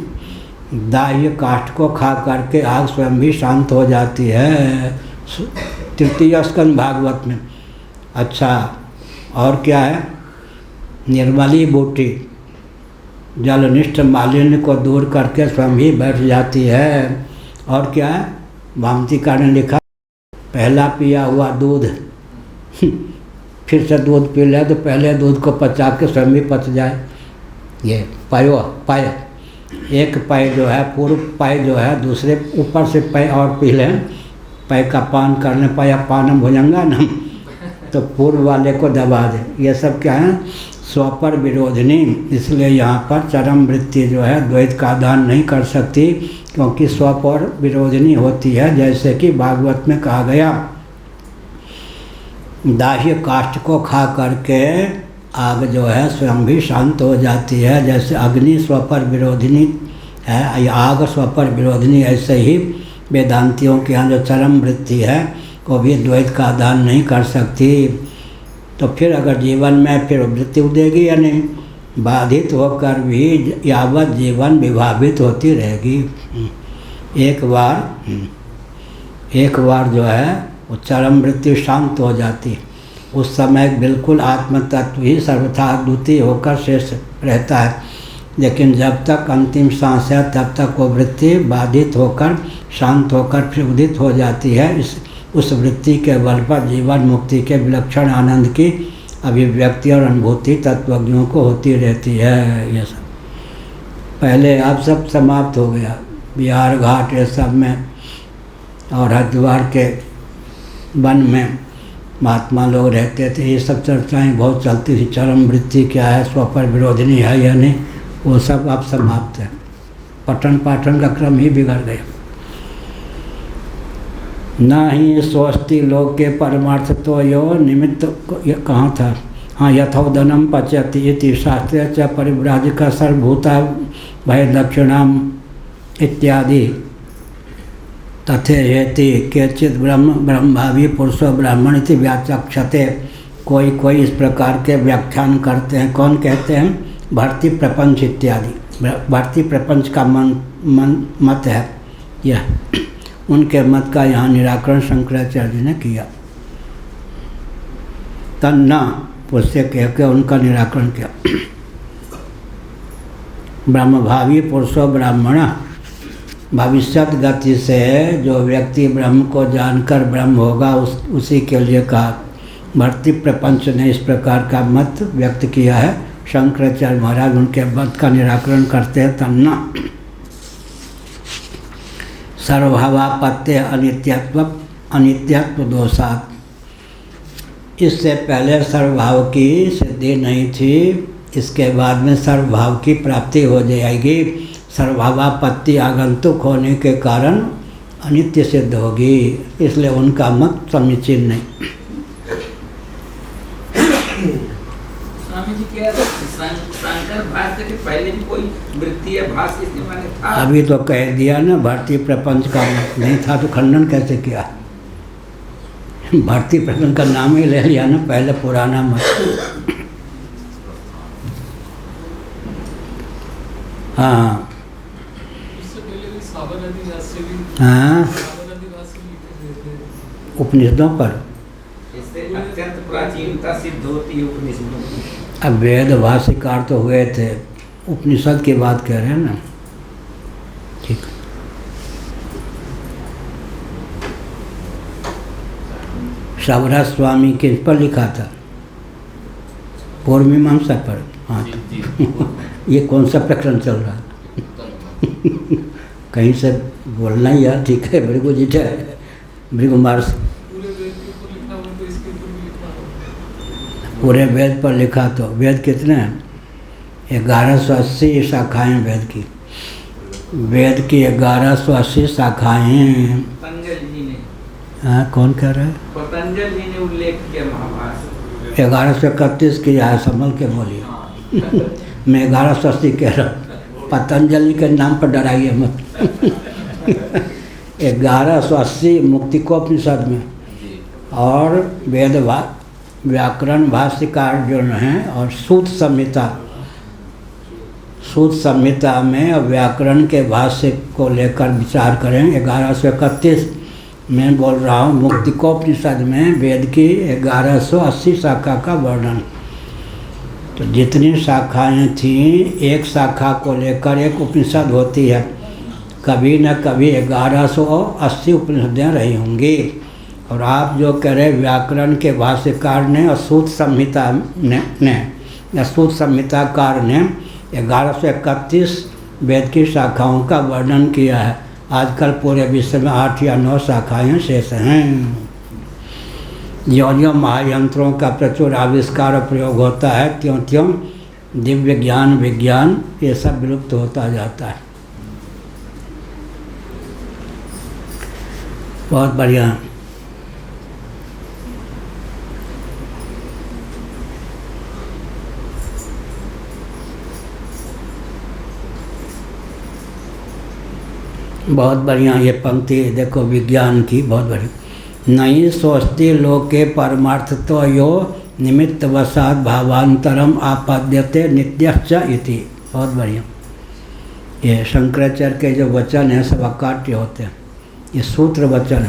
दाह्य काष्ठ को खा करके आग स्वयं भी शांत हो जाती है, तृतीय स्कंद भागवत में। अच्छा, और क्या है? निर्मली बूटी जलनिष्ठ मालिन्य को दूर करके स्वयं ही बैठ जाती है। और क्या है? भामतिकार ने लिखा, पहला पिया हुआ दूध फिर से दूध पी ले तो पहले दूध को पचा के स्वयं भी पच जाए। ये पाय एक पाय जो है, पूर्व पाय जो है, दूसरे ऊपर से पाय और पी लें, पाय का पान करने पाया पानम भुजंगा ना, तो पूर्व वाले को दबा दे। ये सब क्या है? स्वपर विरोधिनी। इसलिए यहाँ पर चरम वृत्ति जो है द्वैत का दान नहीं कर सकती, क्योंकि स्वपर विरोधिनी होती है। जैसे कि भागवत में कहा गया, दाह्य काष्ठ को खा करके आग जो है स्वयं भी शांत हो जाती है। जैसे अग्नि स्वपर विरोधिनी है, आग स्वपर विरोधिनी, ऐसे ही वेदांतियों के यहाँ जो चरम वृत्ति है वो भी द्वैत का दान नहीं कर सकती। तो फिर अगर जीवन में फिर वृत्ति उदेगी या नहीं? बाधित होकर भी यावत जीवन विभावित होती रहेगी। एक बार जो है वो चरम वृत्ति शांत हो जाती, उस समय बिल्कुल आत्म तत्व ही सर्वथा अद्वितीय होकर शेष रहता है। लेकिन जब तक अंतिम सांस है तब तक वो वृत्ति बाधित होकर शांत होकर फिर उदित हो जाती है। उस वृत्ति के बल पर जीवन मुक्ति के विलक्षण आनंद की अभिव्यक्ति और अनुभूति तत्वज्ञों को होती रहती है। ये सब पहले अब सब समाप्त हो गया, बिहार घाट ये सब में और हरिद्वार के वन में महात्मा लोग रहते थे, ये सब चर्चाएं बहुत चलती थी। चरम वृत्ति क्या है, स्वपर विरोधिनी है या नहीं, वो सब अब समाप्त है। पठन पाठन का क्रम ही बिगड़ गया। न ही स्वस्ति लोक के परमार्थ तो यो निमित्त कहाँ था? हाँ, यथोदनम पचयति इति शास्त्रे च परिव्राजक सर्वभूता भय दक्षिणाम इत्यादि तथेति केचित् ब्रह्मभावी पुरुषो ब्राह्मण इति व्याचक्षते। कोई इस प्रकार के व्याख्यान करते हैं। कौन कहते हैं? भर्ती प्रपंच इत्यादि। भर्ती प्रपंच का मत है यह, उनके मत का यहाँ निराकरण शंकराचार्य ने किया। तन्ना उससे कह के उनका निराकरण किया। ब्रह्मभावी पुरुषो ब्राह्मण, भविष्यत गति से जो व्यक्ति ब्रह्म को जानकर ब्रह्म होगा उसी के लिए कहा। भर्ती प्रपंच ने इस प्रकार का मत व्यक्त किया है। शंकराचार्य महाराज उनके मत का निराकरण करते हैं। तन्ना सर्वभावापत्य अनित्यत्व दोषात्, इससे पहले सर्वभाव की सिद्धि नहीं थी, इसके बाद में सर्वभाव की प्राप्ति हो जाएगी। सर्वभावापत्ति आगंतुक होने के कारण अनित्य सिद्ध होगी, इसलिए उनका मत समीचीन नहीं। स्वामी जी कह रहे शंकर भाष्य के पहले भी कोई वृत्ति या भाष्य इसके माने था? अभी तो कह दिया ना, भारतीय प्रपंच का नहीं था तो खंडन कैसे किया? भारतीय प्रपंच का नाम ही ले लिया ना, पहले पुराना मत। हाँ हाँ, उपनिषदों पर इससे अत्यंत प्राचीनता सिद्ध होती है उपनिषदों की। अब वेद भाष्यकार तो हुए थे, उपनिषद की बात कह रहे हैं ना। ठीक, सबरा स्वामी किस पर लिखा था? पूर्व मीमांसा पर। हाँ, ये कौन सा प्रकरण चल रहा है? कहीं से बोलना ही यार, ठीक है। भृगु जी है, भृगु मार्स पूरे वेद के ऊपर लिखना हो तो इसके ऊपर भी लिखना हो। पूरे वेद पर लिखा। तो वेद कितने हैं? 1180 शाखाएँ वेद की। वेद की 1180 शाखाएँ। पतंजलि जी ने, हाँ, कौन कह रहा है? पतंजलि जी ने उल्लेख किया महाभारत। 1131 की है, संभल के बोलिए। मैं 1180 कह रहा हूँ, पतंजलि के नाम पर डराइए मत। 1180 मुक्तिकोपनिषद में, और वेद व्याकरण भाष्यकार जो हैं, और सूत संहिता में व्याकरण के भाष्य को लेकर विचार करें। 1131 मैं बोल रहा हूँ, मुक्तिकोपनिषद में वेद की 1180 शाखा का वर्णन। तो जितनी शाखाएं थीं, एक शाखा को लेकर एक उपनिषद होती है। कभी न कभी 1180 उपनिषदें रही होंगी। और आप जो कह रहे व्याकरण के भाष्यकार ने, सूत संहिताकार ने 1131 वेद की शाखाओं का वर्णन किया है। आजकल पूरे विश्व में 8 या 9 शाखाएँ शेष हैं। ज्यों महायंत्रों का प्रचुर आविष्कार और प्रयोग होता है, त्यों दिव्य ज्ञान, विज्ञान ये सब विलुप्त होता जाता है। बहुत बढ़िया। बहुत बढ़िया ये पंक्ति देखो विज्ञान की, बहुत बढ़िया। नहीं सोचते लोके परमार्थ तो यो निमित्त वसात भावांतरम आपाद्यते नित्यश्च इति। बहुत बढ़िया। ये शंकराचार्य के जो वचन हैं सब अकाट्य होते हैं, ये सूत्र वचन।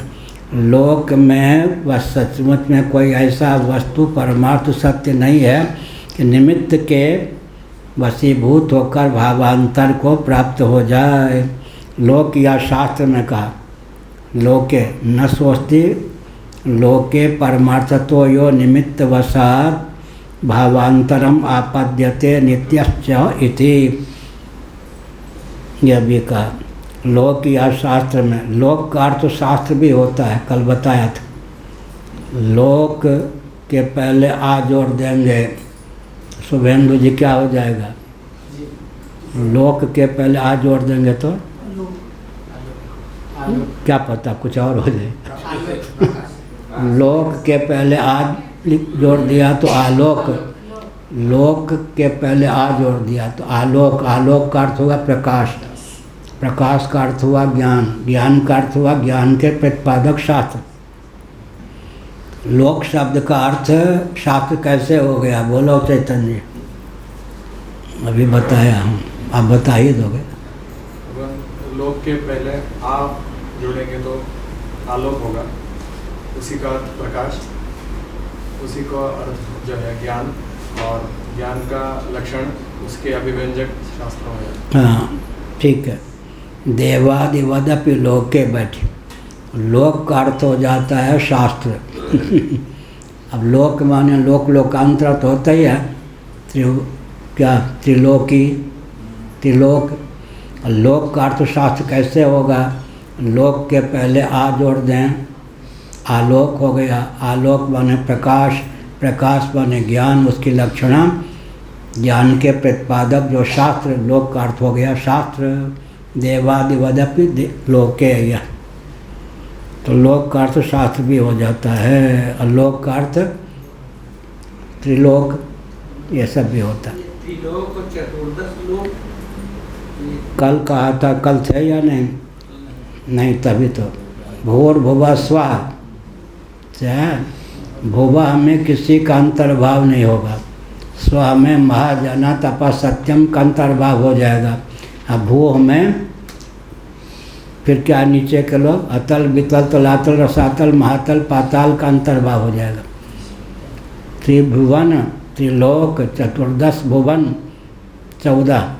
लोक में व सचमुच में कोई ऐसा वस्तु परमार्थ सत्य नहीं है कि निमित्त के वशीभूत होकर भावांतर को प्राप्त हो जाए। लोक या शास्त्र में कहा, लोके न सोचती लोके परमार्थतो यो निमित्त वसात भावांतरम आपाद्यते नित्यश्च इति। यह भी कहा लोक या शास्त्र में। लोक का अर्थ शास्त्र भी होता है, कल बताया था। लोक के पहले आ जोड़ देंगे, शुभेंदु जी क्या हो जाएगा? लोक के पहले आ जोड़ देंगे तो क्या पता कुछ और हो जाए। लोक के पहले आज जोड़ दिया तो आलोक, लोक के पहले आ जोड़ दिया तो आलोक। आलोक का अर्थ हुआ प्रकाश, प्रकाश का अर्थ हुआ ज्ञान, ज्ञान का अर्थ हुआ ज्ञान के प्रतिपादक शास्त्र। लोक शब्द का अर्थ शास्त्र कैसे हो गया? बोलो चैतन्य जी। अभी बताया हूँ, आप बता ही दोगे। लोक के पहले आप जोड़ेंगे तो आलोक होगा, उसी का अर्थ प्रकाश, उसी का अर्थ जो है ज्ञान, और ज्ञान का लक्षण उसके अभिव्यंजक शास्त्रों में। हाँ ठीक है। देवादिवदपि लोके बैठे, लोक का अर्थ हो जाता है शास्त्र। अब लोक माने लोक, लोकांतर तो होता ही है। त्रिलोकी, त्रिलोक। लोक का अर्थ शास्त्र कैसे होगा? लोक के पहले आ जोड़ दें, आलोक हो गया। आलोक माने प्रकाश, प्रकाश माने ज्ञान, उसकी लक्षणा, ज्ञान के प्रतिपादक जो शास्त्र, लोक का अर्थ हो गया शास्त्र। देवादिवदपि लोके, यह तो लोक का अर्थ शास्त्र भी हो जाता है, और लोक का अर्थ त्रिलोक, ये सब भी होता है। त्रिलोक और चतुर्दश लोक कल कहा था, कल थे या नहीं? नहीं, तभी तो भूर्भुवः स्वः, भुवः में किसी का अंतर्भाव नहीं होगा, स्व में महाजना तपा सत्यम का अंतर्भाव हो जाएगा। अब भूह में फिर क्या नीचे के लोग? अतल, वितल, तलातल, रसातल, महातल, पाताल का अंतर्भाव हो जाएगा। त्रिभुवन, त्रिलोक, चतुर्दश भुवन, 14।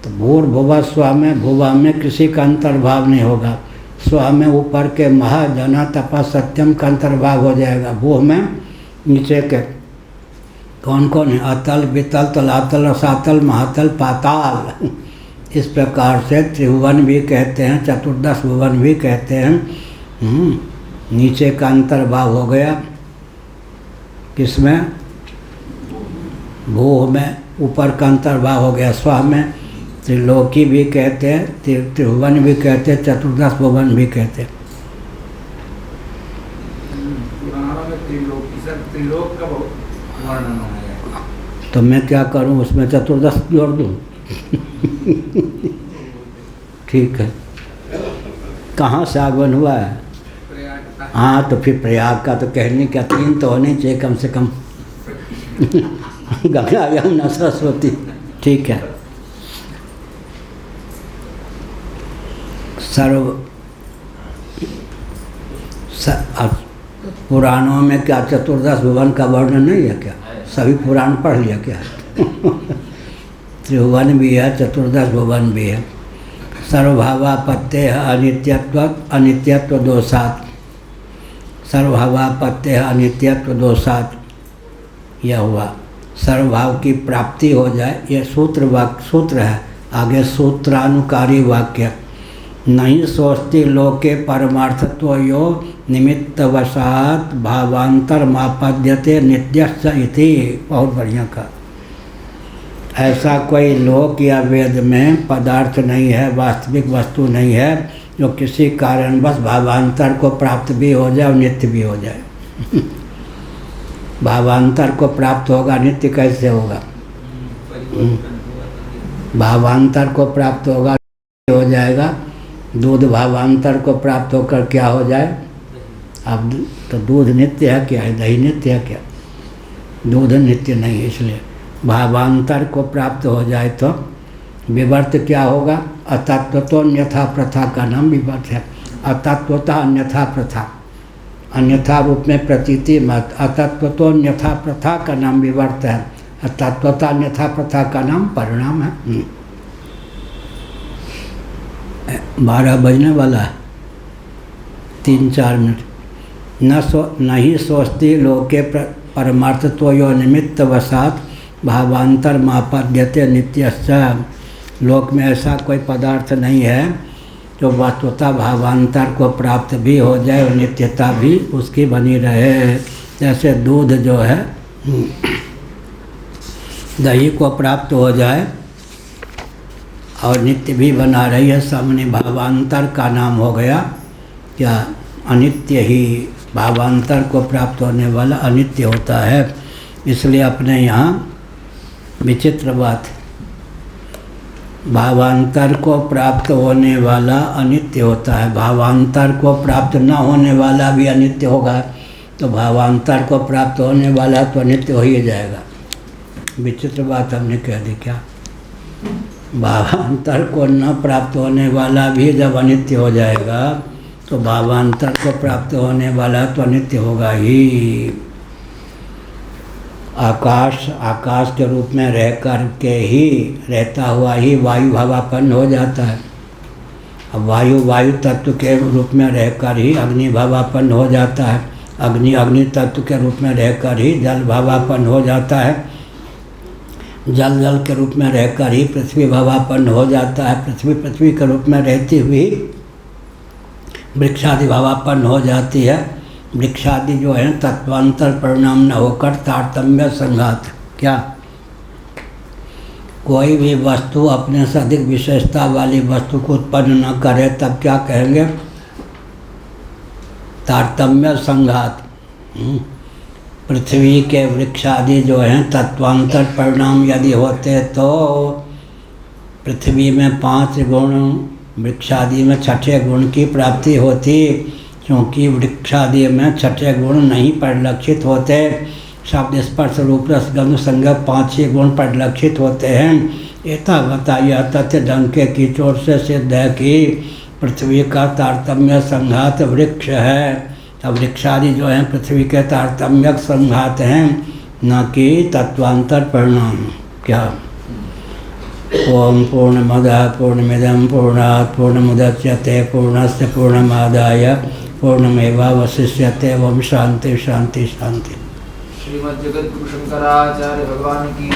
तो भूर्भुवः स्वः में, भुवा में किसी का अंतर्भाव नहीं होगा। स्व में ऊपर के महाजन तप सत्यम का अंतर्भाव हो जाएगा। भू में नीचे के कौन कौन है? अतल, वितल, तलातल, रसातल, महातल, पाताल। इस प्रकार से त्रिभुवन भी कहते हैं, चतुर्दश भुवन भी कहते हैं। नीचे का अंतर्भाव हो गया किसमें? भू में। ऊपर का अंतर्भाव हो गया स्व में। त्रिलोकी भी कहते हैं, त्रिभुवन भी कहते हैं, चतुर्दश भुवन भी कहते हैं। पुराणों में त्रिलोक का बहुत वर्णन है। तो मैं क्या करूं, उसमें चतुर्दश जोड़ दूं? ठीक है। कहाँ से आगमन हुआ है? हाँ, तो फिर प्रयाग का तो कहने क्या, 3 तो होने चाहिए कम से कम। गंगा, यमुना, सरस्वती। ठीक है। पुराणों में क्या चतुर्दश भुवन का वर्णन नहीं है क्या? सभी पुराण पढ़ लिया क्या? त्रिभुवन भी है, चतुर्दश भुवन भी है। सर्वभावापत्य अनित्यत्व, अनित्यत्व दोषात्। सर्वभावापत्य अनित्यत्व दोषात्, यह हुआ। सर्वभाव की प्राप्ति हो जाए, यह सूत्र है। आगे सूत्रानुकारी वाक्य। नहीं सोचती लोके परमार्थत्व यो निमित्तवशात् भावांतर मापद्यते नित्यश्च इति। बहुत बढ़िया कहा। ऐसा कोई लोक या वेद में पदार्थ नहीं है, वास्तविक वस्तु नहीं है जो किसी कारणवश भावांतर को प्राप्त भी हो जाए और नित्य भी हो जाए। भावांतर को प्राप्त होगा, नित्य कैसे होगा? भावांतर को प्राप्त होगा, हो जाएगा। दूध भावांतर को प्राप्त होकर क्या हो जाए? अब तो दूध नित्य है क्या? है दही नित्य है क्या? दूध नित्य नहीं है। इसलिए भावांतर को प्राप्त हो जाए तो विवर्त क्या होगा? अतत्वतो अन्यथा प्रथा का नाम विवर्त है। अतत्वता अन्यथा प्रथा, अन्यथा रूप में प्रतीति मत। अतत्वतो अन्यथा प्रथा का नाम विवर्त है। अतत्वता अन्यथा प्रथा का नाम परिणाम है। 12 बजने वाला है, 3-4 मिनट। नहीं सोचती लोके परमार्थत्व यो निमित्त वशात् भावांतर मापद्यते नित्यश्च। लोक में ऐसा कोई पदार्थ नहीं है जो वस्तुतः भावांतर को प्राप्त भी हो जाए और नित्यता भी उसकी बनी रहे। जैसे दूध जो है दही को प्राप्त हो जाए और नित्य भी बना रही है, सामने भावांतर का नाम हो गया क्या? अनित्य ही। भावांतर को प्राप्त होने वाला अनित्य होता है। इसलिए अपने यहाँ विचित्र बात, भावांतर को प्राप्त होने वाला अनित्य होता है, भावांतर को प्राप्त न होने वाला भी अनित्य होगा। तो भावांतर को प्राप्त होने वाला तो अनित्य हो ही जाएगा। विचित्र बात हमने कह दी क्या? भावांतर को न प्राप्त होने वाला भी जब अनित्य हो जाएगा तो भावांतर को प्राप्त होने वाला तो अनित्य होगा ही। आकाश के रूप में रह कर के ही रहता हुआ ही वायु भावापन्न हो जाता है। अब वायु तत्व के रूप में रहकर ही अग्नि भावापन्न हो जाता है। अग्नि तत्व के रूप में रहकर ही जल भावापन्न हो जाता है। जल के रूप में रहकर ही पृथ्वी भावापन्न हो जाता है। पृथ्वी के रूप में रहती हुई वृक्षादि भावापन्न हो जाती है। वृक्षादि जो है तत्वांतर परिणाम न होकर तारतम्य संघात। क्या? कोई भी वस्तु अपने से अधिक विशेषता वाली वस्तु को उत्पन्न न करे तब क्या कहेंगे? तारतम्य संघात। पृथ्वी के वृक्षादि जो हैं तत्वांतर परिणाम यदि होते तो पृथ्वी में 5 गुण, वृक्षादि में 6ठे गुण की प्राप्ति होती। क्योंकि वृक्षादि में 6ठे गुण नहीं परिलक्षित होते। शब्द स्पर्श रूप रस गंध संगत 5 गुण परिलक्षित होते हैं। एतावता यह तथ्य डंके की चोट से सिद्ध है कि पृथ्वी का तारतम्य संघात वृक्ष है। अब वृक्षादि जो हैं पृथ्वी के तारतम्यक संघात हैं, न कि तत्वांतर परिणाम। क्या? ओम पूर्णमदः पूर्णमिदं पूर्णात् पूर्णमुदच्यते पूर्णस्य पूर्णमादाय पूर्णमेवावशिष्यते। ओम शांति शांति शांति। श्रीमद् जगद्गुरु शंकराचार्य भगवान की